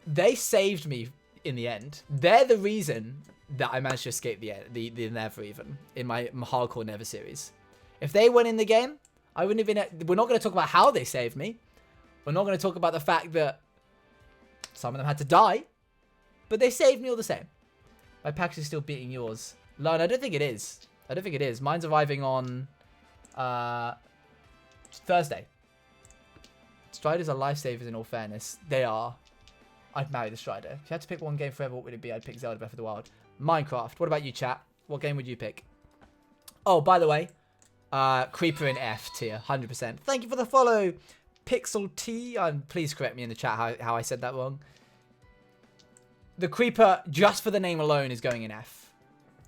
They saved me in the end. They're the reason that I managed to escape the Never even in my hardcore Never series. If they weren't in the game, I wouldn't have been. We're not going to talk about how they saved me. We're not going to talk about the fact that some of them had to die, but they saved me all the same. My package is still beating yours. Lone, I don't think it is. I don't think it is. Mine's arriving on Thursday. Striders are lifesavers in all fairness. They are. I'd marry the Strider. If you had to pick one game forever, what would it be? I'd pick Zelda Breath of the Wild. Minecraft. What about you, chat? What game would you pick? Oh, by the way, Creeper in F tier, 100%. Thank you for the follow, Pixel T. Please correct me in the chat how I said that wrong. The Creeper, just for the name alone, is going in F.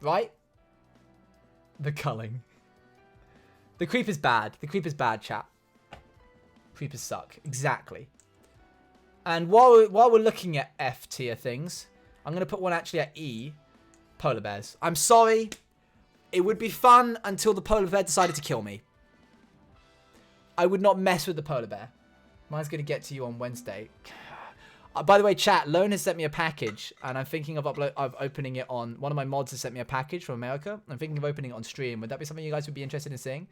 Right? The culling. The Creeper's bad. The Creeper's bad, chat. Creepers suck. Exactly. And while we're looking at F tier things, I'm going to put one actually at E. Polar bears. I'm sorry. It would be fun until the polar bear decided to kill me. I would not mess with the polar bear. Mine's going to get to you on Wednesday. By the way, chat, Lone has sent me a package, and I'm thinking of opening it on... One of my mods has sent me a package from America. I'm thinking of opening it on stream. Would that be something you guys would be interested in seeing?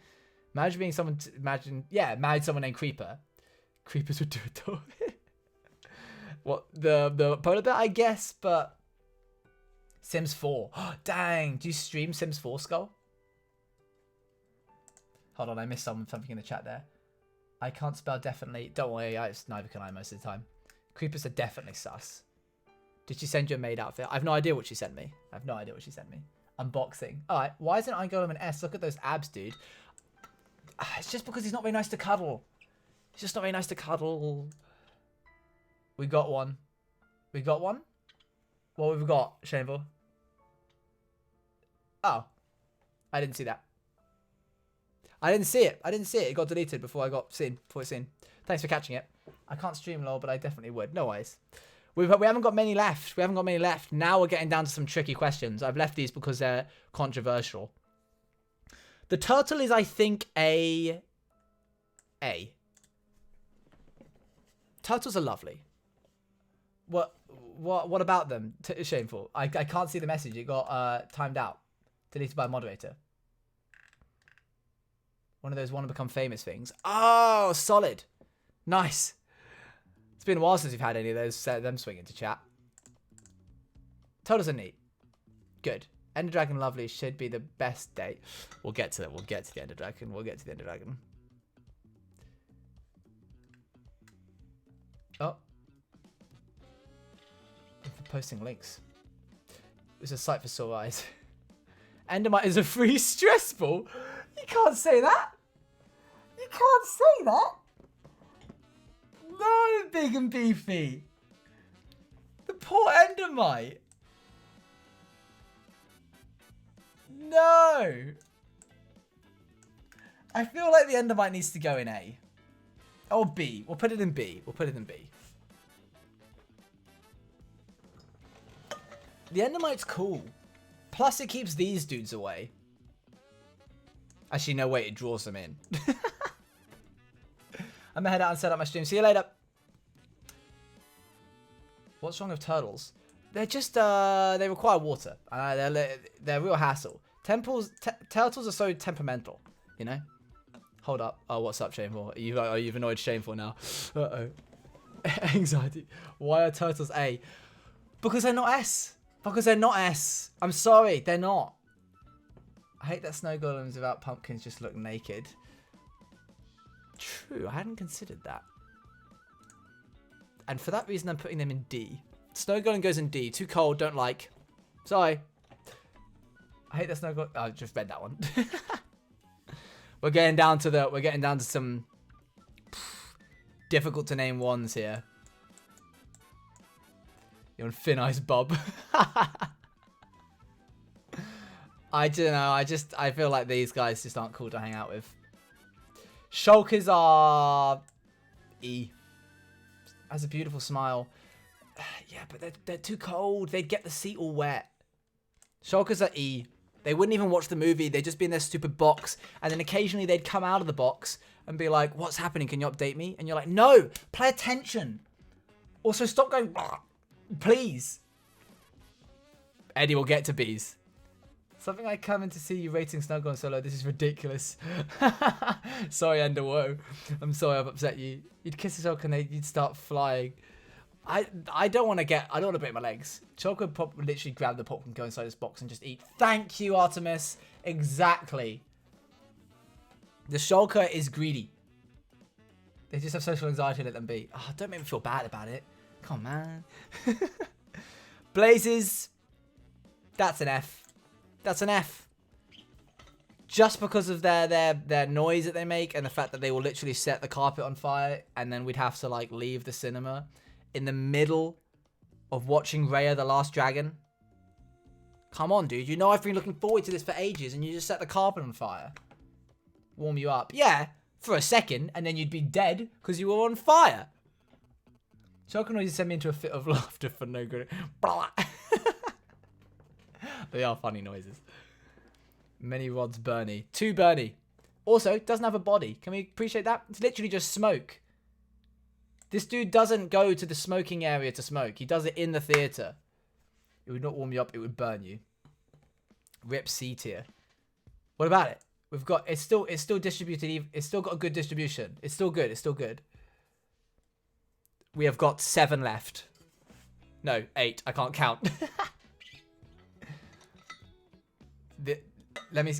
Imagine being someone... married someone named Creeper. Creepers would do it though. What? The polar bear, I guess, but... Sims 4. Dang, do you stream Sims 4, Skull? Hold on, I missed something in the chat there. I can't spell definitely. Don't worry, neither can I most of the time. Creepers are definitely sus. Did she send you a maid outfit? I have no idea what she sent me. Unboxing. Alright, why isn't Golem an S? Look at those abs, dude. It's just because he's not very nice to cuddle. He's just not very nice to cuddle. We got one. We got one? What have we got, Shameful? Oh. I didn't see that. I didn't see it. It got deleted before I got seen. Thanks for catching it. I can't stream lol, but I definitely would. No worries. We haven't got many left. Now we're getting down to some tricky questions. I've left these because they're controversial. The turtle is, I think, A. Turtles are lovely. What about them? Shameful. I can't see the message. It got timed out. Deleted by a moderator. One of those want to become famous things. Oh, solid. Nice. It's been a while since we've had any of those them swing into chat. Turtles are neat. Good. Ender Dragon lovely should be the best date. We'll get to that. We'll get to the Ender Dragon. Oh. For posting links. It's a sight for sore eyes. Endermite is a free stress ball. You can't say that. No, Big and Beefy. The poor Endermite. No. I feel like the Endermite needs to go in A. Or B. We'll put it in B. The Endermite's cool. Plus, it keeps these dudes away. Actually, no, wait. It draws them in. I'm gonna head out and set up my stream. See you later. What's wrong with turtles? They're just, they require water. They're a real hassle. Turtles are so temperamental, you know? Hold up. Oh, what's up, Shameful? You've annoyed Shameful now. Uh-oh. Anxiety. Why are turtles A? Because they're not S. I'm sorry, they're not. I hate that snow golems without pumpkins just look naked. True, I hadn't considered that. And for that reason, I'm putting them in D. Snow golem goes in D. Too cold, don't like. Sorry. I hate the snow. I just read that one. We're getting down to some difficult to name ones here. You're on Thin Ice Bob. I don't know. I feel like these guys just aren't cool to hang out with. Shulkers are E. Has a beautiful smile. Yeah, but they're too cold. They'd get the seat all wet. Shulkers are E. They wouldn't even watch the movie. They'd just be in their stupid box. And then occasionally they'd come out of the box and be like, what's happening? Can you update me? And you're like, no, pay attention. Also, stop going, please. Eddie will get to bees. Something like coming to see you rating Snuggle and Solo. This is ridiculous. Sorry, Enderwo. I'm sorry I've upset you. You'd kiss his Shulk and you'd start flying. I don't want to break my legs. Shulk would literally grab the popcorn, go inside this box and just eat. Thank you, Artemis. Exactly. The Shulker is greedy. They just have social anxiety, let them be. Oh, don't make me feel bad about it. Come on, man. Blazes. That's an F. That's an F. Just because of their noise that they make and the fact that they will literally set the carpet on fire and then we'd have to like leave the cinema in the middle of watching Raya the Last Dragon. Come on, dude. You know I've been looking forward to this for ages and you just set the carpet on fire. Warm you up. Yeah, for a second and then you'd be dead because you were on fire. Shulk noises send me into a fit of laughter for no good. They are funny noises. Many rods Bernie. 2 Bernie. Also, doesn't have a body. Can we appreciate that? It's literally just smoke. This dude doesn't go to the smoking area to smoke. He does it in the theater. It would not warm you up. It would burn you. Rip C tier. What about it? We've got... It's still distributed. It's still got a good distribution. It's still good. It's still good. We have got 7 left. No, 8. I can't count.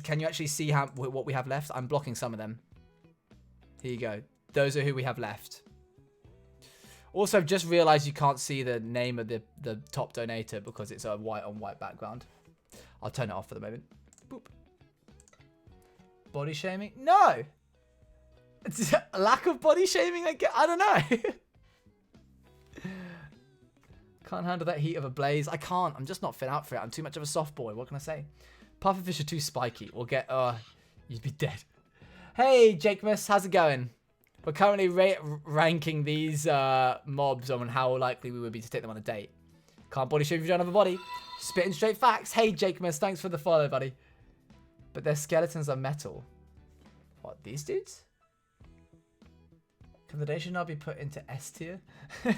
Can you actually see what we have left? I'm blocking some of them. Here you go. Those are who we have left. Also, I've just realized you can't see the name of the top donator because it's a white on white background. I'll turn it off for the moment. Boop. Body shaming? No. It's a lack of body shaming. I don't know. Can't handle that heat of a blaze. I can't. I'm just not fit out for it. I'm too much of a soft boy. What can I say? Pufferfish are too spiky. We'll get... you'd be dead. Hey, Jakemus. How's it going? We're currently ranking these mobs on how likely we would be to take them on a date. Can't body shame if you don't have a body. Spitting straight facts. Hey, Jakemus. Thanks for the follow, buddy. But their skeletons are metal. What, these dudes? Can they should not be put into S tier? I'm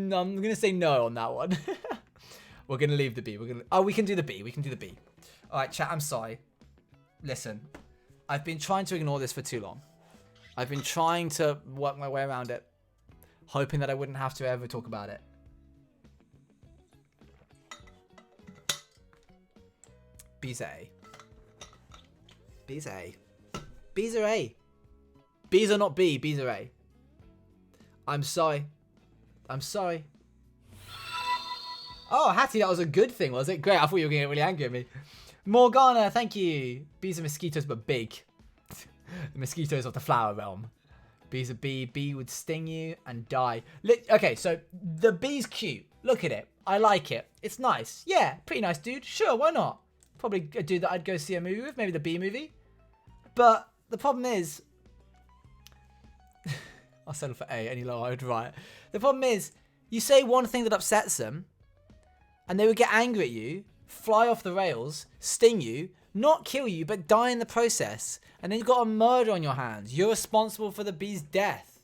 going to say no on that one. We're going to leave the B. Oh, we can do the B. We can do the B. All right, chat, I'm sorry. Listen, I've been trying to ignore this for too long. I've been trying to work my way around it, hoping that I wouldn't have to ever talk about it. B's are A. B's are A. B's are A. B's are not B. B's are A. I'm sorry. I'm sorry. Oh, Hattie, that was a good thing, was it? Great, I thought you were going to get really angry at me. Morgana, thank you. Bees are mosquitoes, but big. The mosquitoes of the flower realm. Bees are B. Bee would sting you and die. Okay, so the bee's cute. Look at it. I like it. It's nice. Yeah, pretty nice dude. Sure, why not? Probably a dude that I'd go see a movie with. Maybe the bee movie. But the problem is... I'll settle for A. Any lower, I would write. The problem is, you say one thing that upsets them, and they would get angry at you, fly off the rails, sting you, not kill you, but die in the process. And then you've got a murder on your hands. You're responsible for the bee's death.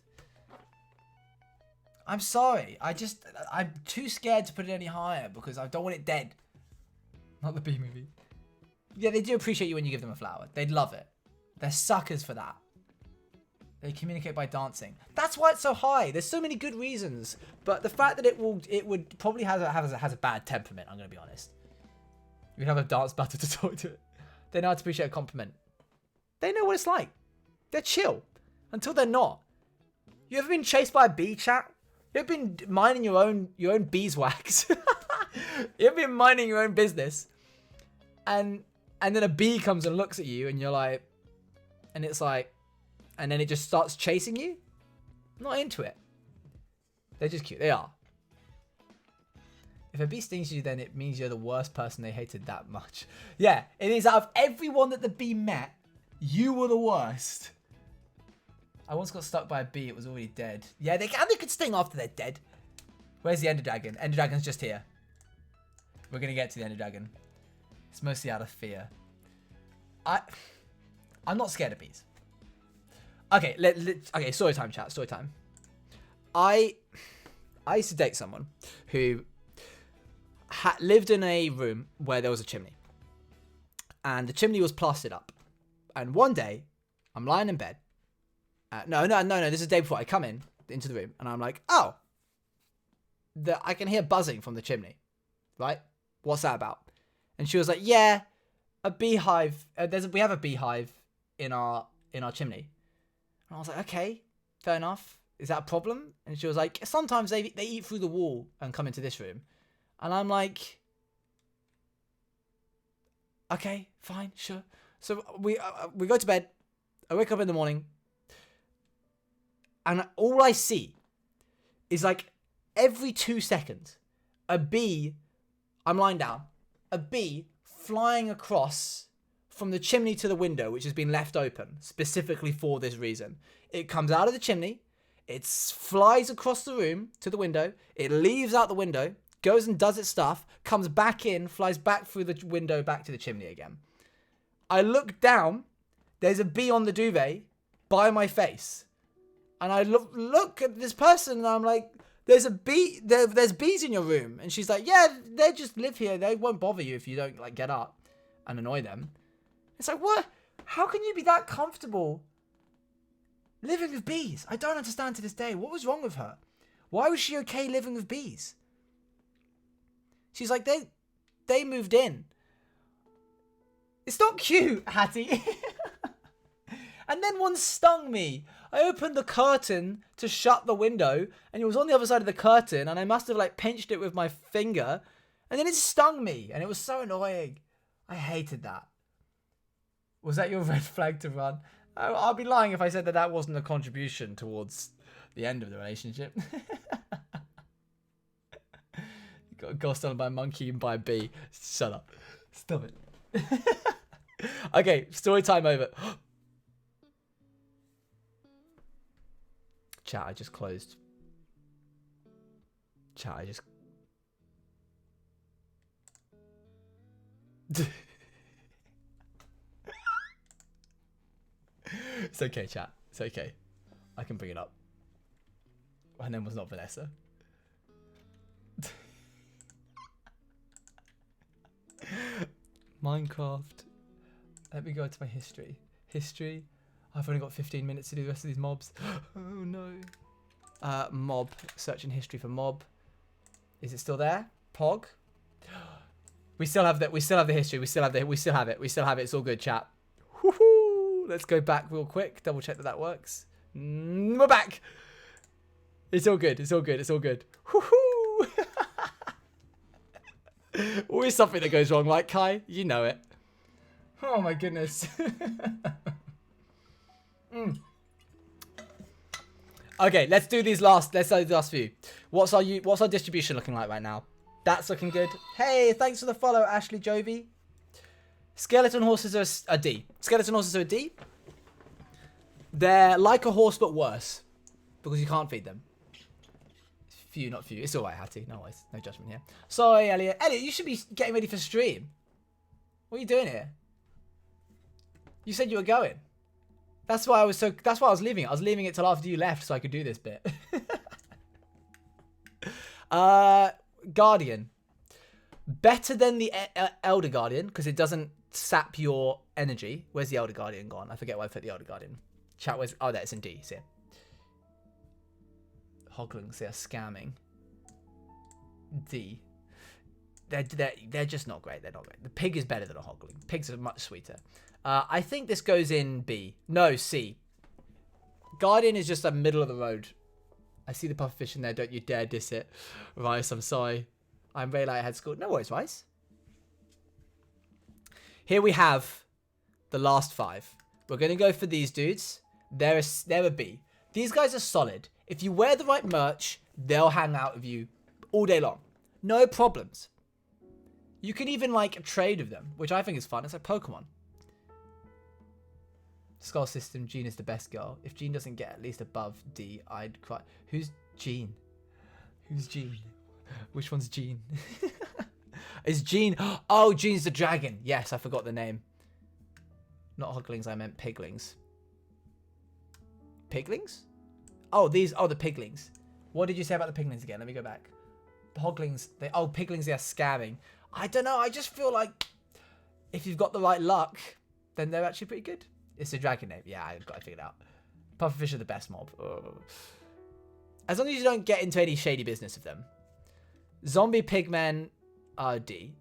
I'm sorry. I'm too scared to put it any higher because I don't want it dead. Not the bee movie. Yeah, they do appreciate you when you give them a flower. They'd love it. They're suckers for that. They communicate by dancing. That's why it's so high. There's so many good reasons. But the fact that it would probably has a bad temperament, I'm going to be honest. You'd have a dance battle to talk to it. They know how to appreciate a compliment. They know what it's like. They're chill. Until they're not. You ever been chased by a bee, chat? You ever been minding your own beeswax? You ever been minding your own business? and then a bee comes and looks at you, and you're like, and it's like, and then it just starts chasing you. I'm not into it. They're just cute. They are. If a bee stings you, then it means you're the worst person they hated that much. Yeah, it is. Out of everyone that the bee met, you were the worst. I once got stuck by a bee. It was already dead. Yeah, they could sting after they're dead. Where's the Ender Dragon? Ender Dragon's just here. We're going to get to the Ender Dragon. It's mostly out of fear. I'm not scared of bees. Okay, okay, story time, chat. Story time. I used to date someone who lived in a room where there was a chimney. And the chimney was plastered up. And one day, I'm lying in bed. No, this is the day before I come into the room. And I'm like, oh, I can hear buzzing from the chimney. Right? What's that about? And she was like, yeah, a beehive. We have a beehive in our chimney. And I was like, okay, fair enough. Is that a problem? And she was like, sometimes they eat through the wall and come into this room. And I'm like, okay, fine, sure. So we go to bed. I wake up in the morning. And all I see is like every 2 seconds, a bee, I'm lying down, a bee flying across from the chimney to the window, which has been left open specifically for this reason. It comes out of the chimney, it flies across the room to the window, it leaves out the window, goes and does its stuff, comes back in, flies back through the window back to the chimney again. I look down, there's a bee on the duvet by my face. And I look at this person and I'm like, there's a bee, there's bees in your room. And she's like, yeah, they just live here. They won't bother you if you don't like get up and annoy them. It's like, what? How can you be that comfortable living with bees? I don't understand to this day. What was wrong with her? Why was she okay living with bees? She's like, they moved in. It's not cute, Hattie. And then one stung me. I opened the curtain to shut the window, and it was on the other side of the curtain, and I must have like pinched it with my finger, and then it stung me, and it was so annoying. I hated that. Was that your red flag to run? I'll be lying if I said that wasn't a contribution towards the end of the relationship. You got stung by a monkey and by a bee. Shut up. Stop it. Okay, story time over. Chat, I just closed. Chat, I just... It's okay, chat. It's okay. I can bring it up. Her name was not Vanessa. Minecraft. Let me go to my history. History. I've only got 15 minutes to do the rest of these mobs. Oh no. Mob. Searching history for mob. Is it still there? Pog. We still have that. We still have the history. We still have it. We still have it. It's all good, chat. Woohoo! Let's go back real quick. Double check that works. We're back. It's all good. It's all good. It's all good. Woohoo! Always something that goes wrong, right, Kai? You know it. Oh my goodness. Okay, let's do these last. Let's do the last few. What's our distribution looking like right now? That's looking good. Hey, thanks for the follow, Ashley Jovi. Skeleton horses are a D. Skeleton horses are a D. They're like a horse but worse because you can't feed them. Few, not few. It's all right, Hattie. No worries. No judgment here. Sorry, Elliot. Elliot, you should be getting ready for stream. What are you doing here? You said you were going. That's why I was leaving it. I was leaving it till after you left so I could do this bit. Guardian. Better than the Elder Guardian because it doesn't sap your energy. Where's the Elder Guardian gone? I forget why I put the Elder Guardian. Chat was... Oh, there, it's in D. See it. Hoglings, they're scamming. D. They're just not great. They're not great. The pig is better than a hogling. Pigs are much sweeter. I think this goes in B. No, C. Guardian is just a middle of the road. I see the pufferfish in there. Don't you dare diss it. Rice, I'm sorry. I'm very late. I had school. No worries, Rice. Here we have the last 5. We're going to go for these dudes. They're a B. These guys are solid. If you wear the right merch, they'll hang out with you all day long. No problems. You can even like trade with them, which I think is fun. It's like Pokemon. Skull System, Jean is the best girl. If Jean doesn't get at least above D, I'd cry. Who's Jean? Who's Jean? Which one's Jean? Is Jean... Oh, Jean's the dragon. Yes, I forgot the name. Not Hoglings, I meant Piglings. Piglings? Oh, these... Oh, the Piglings. What did you say about the Piglings again? Let me go back. The Hoglings... Oh, Piglings, they're scamming. I don't know. I just feel like if you've got the right luck, then they're actually pretty good. It's a dragon name. Yeah, I've got to figure it out. Pufferfish are the best mob. Oh. As long as you don't get into any shady business with them. Zombie Pigmen are D.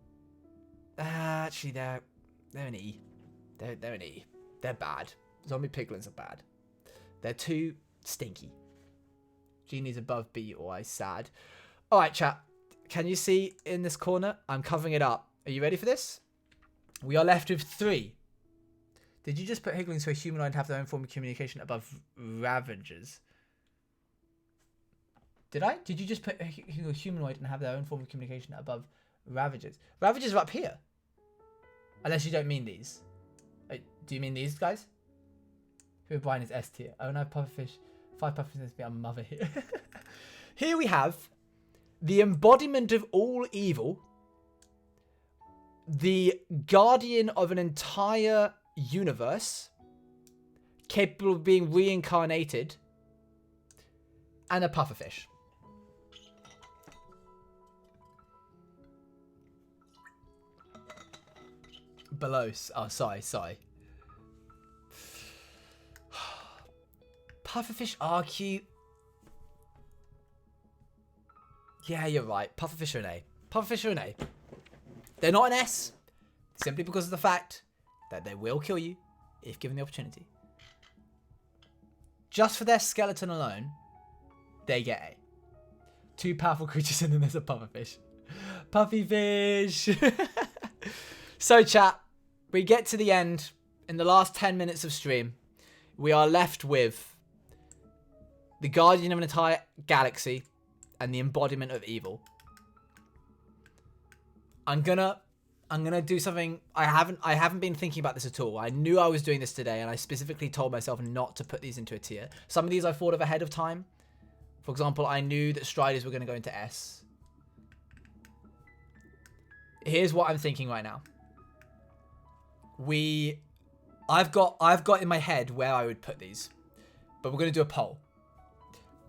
Actually, they're an E. They're an E. They're bad. Zombie Piglins are bad. They're too stinky. Genie's above B or I sad. All right, chat. Can you see in this corner? I'm covering it up. Are you ready for this? We are left with 3. Did you just put Higlings so a humanoid have their own form of communication above Ravagers? Did I? Did you just put a humanoid and have their own form of communication above Ravagers? Ravagers are up here. Unless you don't mean these. Do you mean these guys? Who are buying is S tier. Oh no, Pufferfish. 5 Pufferfish be our mother here. Here we have the embodiment of all evil. The guardian of an entire universe. Capable of being reincarnated. And a Pufferfish. Below. Oh, sorry. Pufferfish are cute. Yeah, you're right. Pufferfish are an A. Pufferfish are an A. They're not an S. Simply because of the fact that they will kill you if given the opportunity. Just for their skeleton alone, they get A. 2 powerful creatures and then there's a Pufferfish. Puffyfish. So chat, we get to the end. In the last 10 minutes of stream, we are left with the guardian of an entire galaxy and the embodiment of evil. I'm gonna do something. I haven't been thinking about this at all. I knew I was doing this today, and I specifically told myself not to put these into a tier. Some of these I thought of ahead of time. For example, I knew that Striders were going to go into S. Here's what I'm thinking right now. I've got in my head where I would put these, but we're going to do a poll.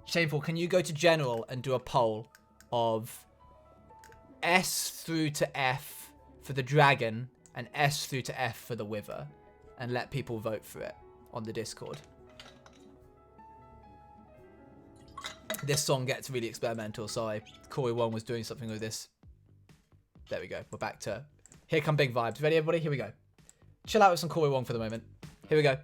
Shameful, can you go to general and do a poll of S through to F for the dragon and S through to F for the wither, and let people vote for it on the Discord. This song gets really experimental. Sorry, Corey Wong was doing something with this. There we go. We're back to Here Come Big Vibes. Ready, everybody? Here we go. Chill out with some Corey Wong for the moment. Here we go.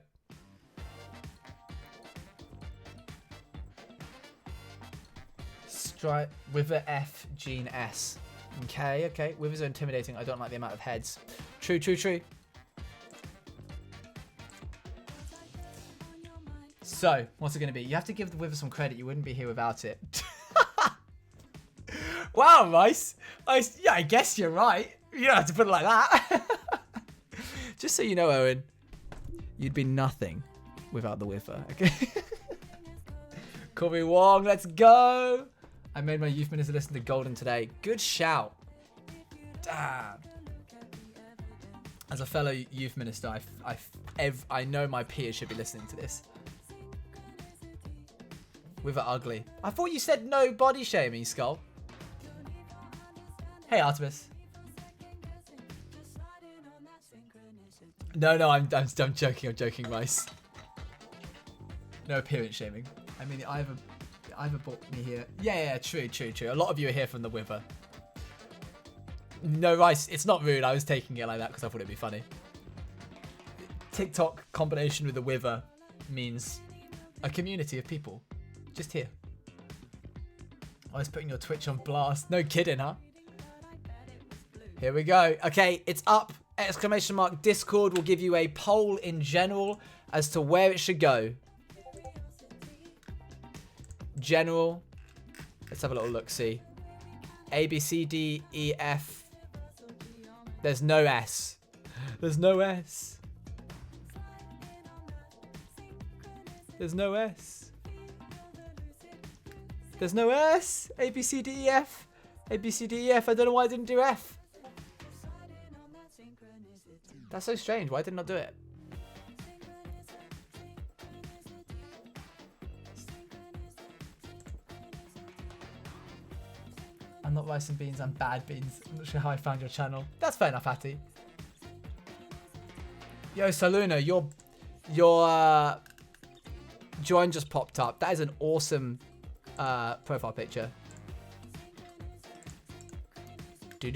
Wither F, Gene S. Okay. Withers are intimidating. I don't like the amount of heads. True. So, what's it going to be? You have to give the Wither some credit. You wouldn't be here without it. Wow, Rice. Yeah, I guess you're right. You don't have to put it like that. Just so you know, Owen, you'd be nothing without the Wither, okay? Corey Wong, let's go. I made my youth minister listen to Golden today. Good shout. Damn. As a fellow youth minister, I know my peers should be listening to this. Wither ugly. I thought you said no body shaming, Skull. Hey, Artemis. No, I'm joking, Rice. No appearance shaming. I mean, Ivor brought me here. Yeah, true. A lot of you are here from the Wither. No, Rice, it's not rude. I was taking it like that because I thought it'd be funny. TikTok combination with the Wither means a community of people. Just here. I was putting your Twitch on blast. No kidding, huh? Here we go. Okay, it's up. Exclamation mark. Discord will give you a poll in general as to where it should go. General. Let's have a little look, see. A, B, C, D, E, F. There's no S. There's no S. There's no S. There's no S. A, B, C, D, E, F. A, B, C, D, E, F. I don't know why I didn't do F. That's so strange. Why didn't I do it? I'm not rice and beans, I'm bad beans. I'm not sure how I found your channel. That's fair enough, Hattie. Yo, Saluna, your join just popped up. That is an awesome profile picture. Do.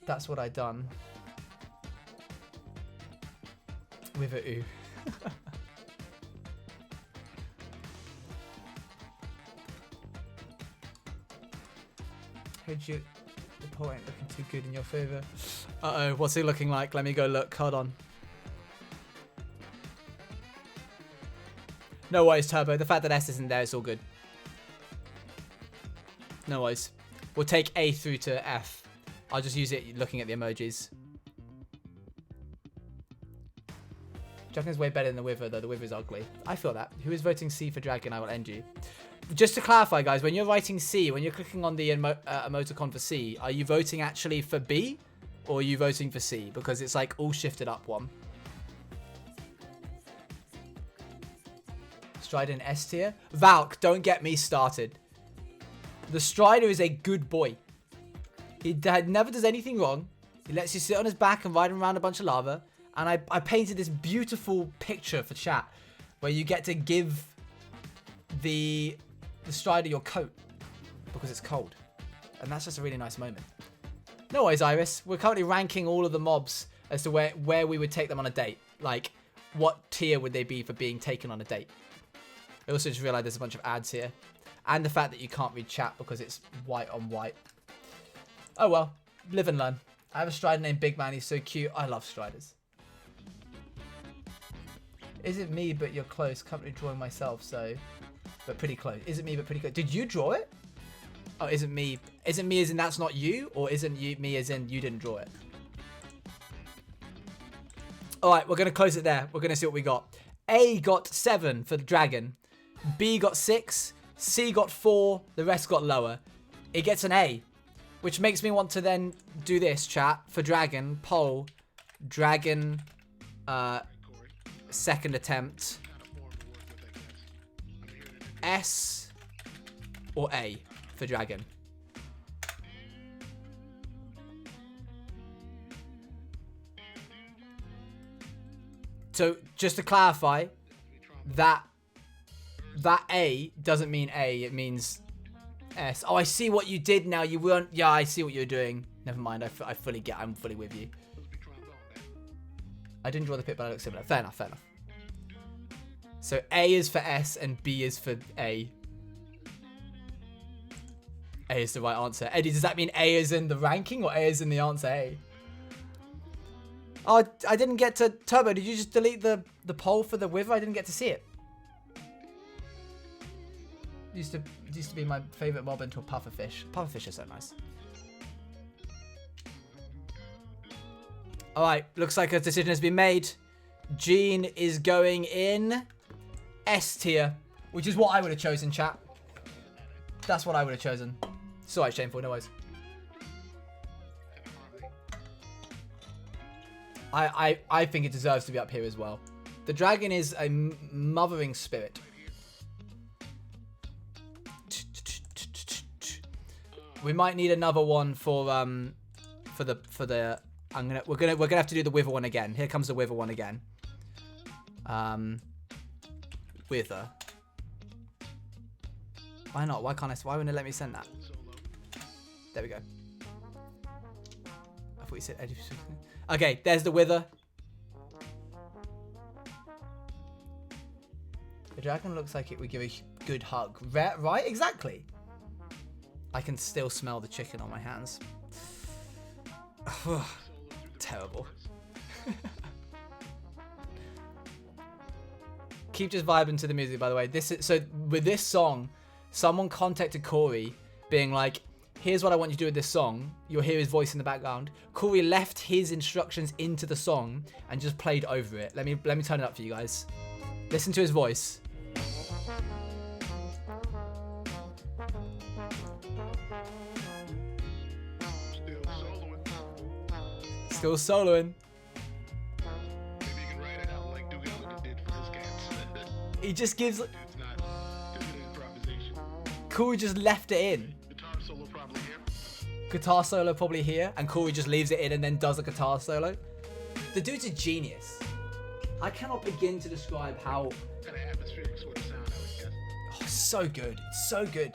That's what I done. With a ooh. Heard you. The poll ain't looking too good in your favour. Uh-oh, what's he looking like? Let me go look. Hold on. No worries, Turbo. The fact that S isn't there, it's all good. No worries. We'll take A through to F. I'll just use it looking at the emojis. Dragon's way better than the Wither, though. The Wither's ugly. I feel that. Who is voting C for Dragon? I will end you. Just to clarify, guys, when you're writing C, when you're clicking on the emoticon for C, are you voting actually for B? Or are you voting for C? Because it's like all shifted up one. Strider in S tier. Valk, don't get me started. The Strider is a good boy. He never does anything wrong. He lets you sit on his back and ride him around a bunch of lava. And I painted this beautiful picture for chat where you get to give the Strider your coat because it's cold. And that's just a really nice moment. No worries, Iris. We're currently ranking all of the mobs as to where we would take them on a date. Like, what tier would they be for being taken on a date? I also just realized there's a bunch of ads here. And the fact that you can't read chat because it's white on white. Oh well, live and learn. I have a Strider named Big Man. He's so cute. I love Striders. Is it me, but you're close? Currently drawing myself, so... But pretty close. Is it me, but pretty close? Did you draw it? Oh, isn't me... Isn't me as in that's not you? Or isn't you me as in you didn't draw it? Alright, we're going to close it there. We're going to see what we got. A got 7 for the Dragon. B got 6. C got 4. The rest got lower. It gets an A. Which makes me want to then do this, chat. For Dragon, poll. Dragon... second attempt. S or A for Dragon. So just to clarify, that A doesn't mean A, it means S. Oh, I see what you did now. You weren't. Yeah, I see what you're doing. Never mind. I fully get. I'm fully with you. I didn't draw the pit, but I look similar. Fair enough, fair enough. So A is for S and B is for A. A is the right answer. Eddie, does that mean A is in the ranking or A is in the answer A? Oh, I didn't get to... Turbo, did you just delete the poll for the Wither? I didn't get to see it. Used to be my favourite mob until Pufferfish. Pufferfish is so nice. Alright, looks like a decision has been made. Gene is going in S tier, which is what I would have chosen, chat. That's what I would have chosen. It's alright, shameful, no worries. I think it deserves to be up here as well. The Dragon is a mothering spirit. We might need another one for the we're gonna have to do the Wither one again. Here comes the Wither one again. Wither. Why not? Why can't I? Why wouldn't it let me send that? There we go. I thought you said Eddie. Okay, there's the Wither. The Dragon looks like it would give a good hug. Right? Exactly. I can still smell the chicken on my hands. Terrible. Keep just vibing to the music, by the way. So with this song, someone contacted Corey being like, here's what I want you to do with this song. You'll hear his voice in the background. Corey left his instructions into the song and just played over it. Let me turn it up for you guys. Listen to his voice. Still soloing. Maybe you can write it out like Duke Ellington did for his cats. He just gives. Dude's not good at improvisation. Corey just left it in. Guitar solo probably here. Guitar solo probably here, and Corey just leaves it in and then does a guitar solo. The dude's a genius. I cannot begin to describe how. Kind of atmospheric sort of sound, I would guess. Oh, so good. It's so good.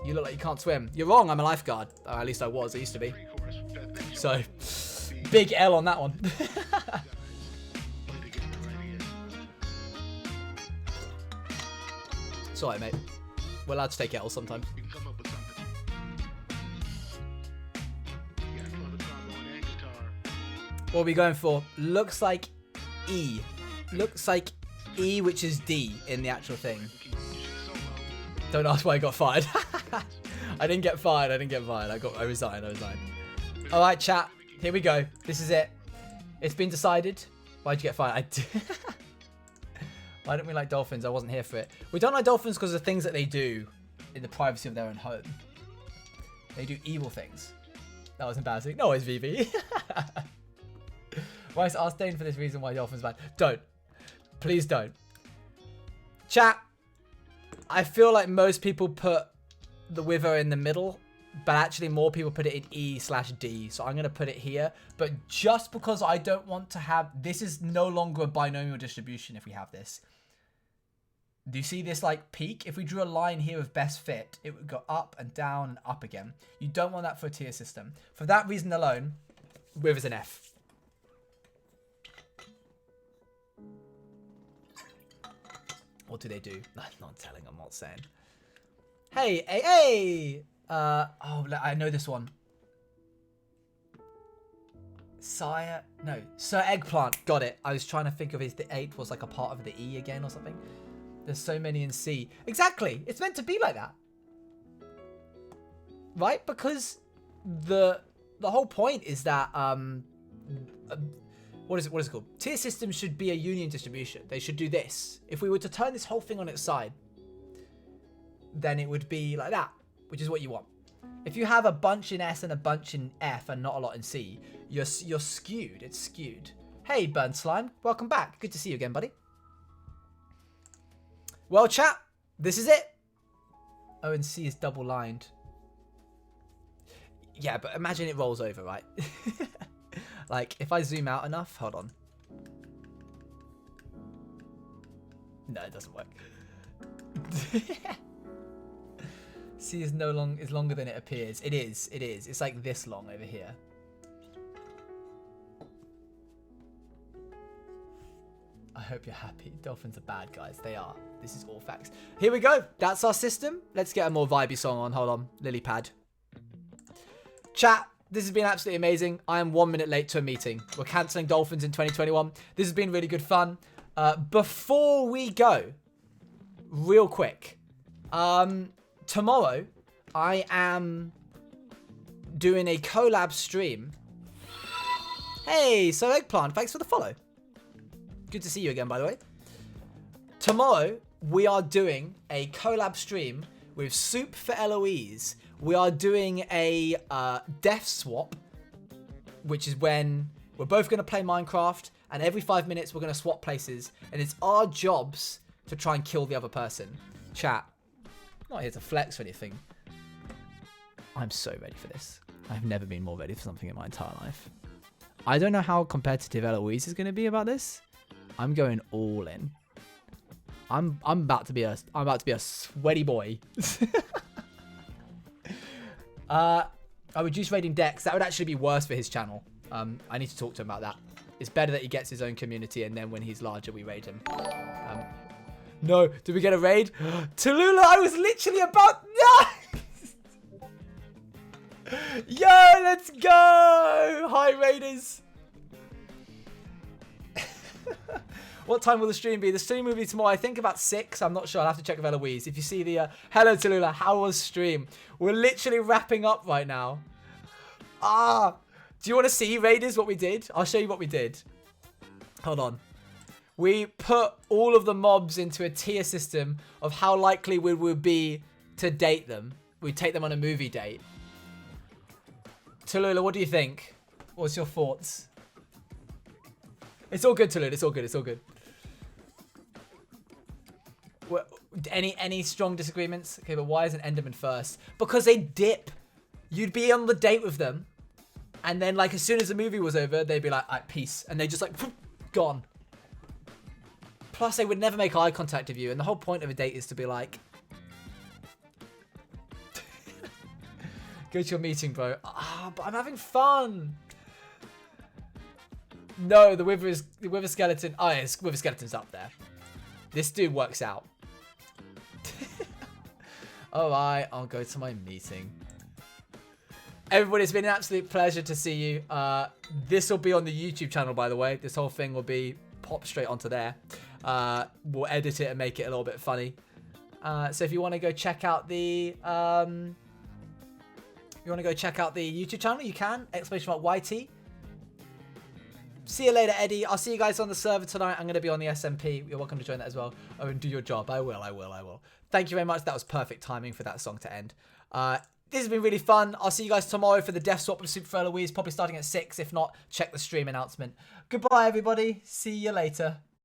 You look like you can't swim. You're wrong. I'm a lifeguard. Or at least I was. I used to be. Pre-chorus. So, big L on that one. It's alright, mate. We're allowed to take L sometimes. You can come up with something. You got clever trombone and guitar. What are we going for? Looks like E. Looks like E, which is D in the actual thing. You should solo. Don't ask why I got fired. I didn't get fired. I resigned. All right, chat. Here we go. This is it. It's been decided. Why'd you get fired? Why don't we like dolphins? I wasn't here for it. We don't like dolphins because of the things that they do in the privacy of their own home. They do evil things. That was embarrassing. No, it's VV. Why is ask Dane for this reason why dolphins bad? Don't. Please don't. Chat. I feel like most people put the wither in the middle, but actually more people put it in E/D. So I'm going to put it here. But just because I don't want to have... This is no longer a binomial distribution if we have this. Do you see this like peak? If we drew a line here of best fit, it would go up and down and up again. You don't want that for a tier system. For that reason alone, wither's an F. What do they do? I'm not telling, I'm not saying. Hey, hey, hey! Oh, I know this one. Sir Eggplant. Got it. I was trying to think of if the 8 was like a part of the E again or something. There's so many in C. Exactly. It's meant to be like that. Right? Because the whole point is that, what is it called? Tier systems should be a union distribution. They should do this. If we were to turn this whole thing on its side, then it would be like that, which is what you want. If you have a bunch in S and a bunch in F and not a lot in C, you're skewed. It's skewed. Hey, Burn Slime. Welcome back. Good to see you again, buddy. Well, chat, this is it. O and C is double lined. Yeah, but imagine it rolls over, right? Like, if I zoom out enough, hold on. No, it doesn't work. C is longer than it appears. It is. It's like this long over here. I hope you're happy. Dolphins are bad guys. They are. This is all facts. Here we go. That's our system. Let's get a more vibey song on. Hold on. Lily pad. Chat. This has been absolutely amazing. I am 1 minute late to a meeting. We're cancelling Dolphins in 2021. This has been really good fun. Before we go, real quick, tomorrow I am doing a collab stream. Hey, so Eggplant, thanks for the follow. Good to see you again, by the way. Tomorrow we are doing a collab stream with Soup for Eloise. We are doing a death swap, which is when we're both going to play Minecraft, and every 5 minutes we're going to swap places, and it's our jobs to try and kill the other person. Chat, I'm not here to flex or anything. I'm so ready for this. I've never been more ready for something in my entire life. I don't know how competitive Eloise is going to be about this. I'm going all in. I'm about to be a sweaty boy. I reduce raiding decks. That would actually be worse for his channel. I need to talk to him about that. It's better that he gets his own community, and then when he's larger, we raid him. No, did we get a raid? Tallulah, I was literally about... No! Yo, let's go! Hi, Raiders. What time will the stream be? The stream will be tomorrow, I think about 6. I'm not sure. I'll have to check with Eloise. If you see the... Hello, Tallulah. How was stream? We're literally wrapping up right now. Do you want to see, Raiders, what we did? I'll show you what we did. Hold on. We put all of the mobs into a tier system of how likely we would be to date them. We'd take them on a movie date. Tallulah, what do you think? What's your thoughts? It's all good, Tallulah. It's all good. It's all good. Any strong disagreements? Okay, but why isn't Enderman first? Because they dip. You'd be on the date with them, and then like as soon as the movie was over, they'd be like, "Alright, peace," and they just like gone. Plus, they would never make eye contact with you, and the whole point of a date is to be like, "Go to your meeting, bro." But I'm having fun. No, the Wither Skeleton. Oh, yeah, Wither Skeleton's up there. This dude works out. Alright, I'll go to my meeting. Everybody, it's been an absolute pleasure to see you. This will be on the YouTube channel, by the way. This whole thing will be popped straight onto there. We'll edit it and make it a little bit funny. So if you want to go check out the YouTube channel, you can. !YT. See you later, Eddie. I'll see you guys on the server tonight. I'm going to be on the SMP. You're welcome to join that as well. Oh, and do your job. I will. Thank you very much. That was perfect timing for that song to end. This has been really fun. I'll see you guys tomorrow for the Death Swap with Super Eloise, probably starting at 6. If not, check the stream announcement. Goodbye, everybody. See you later.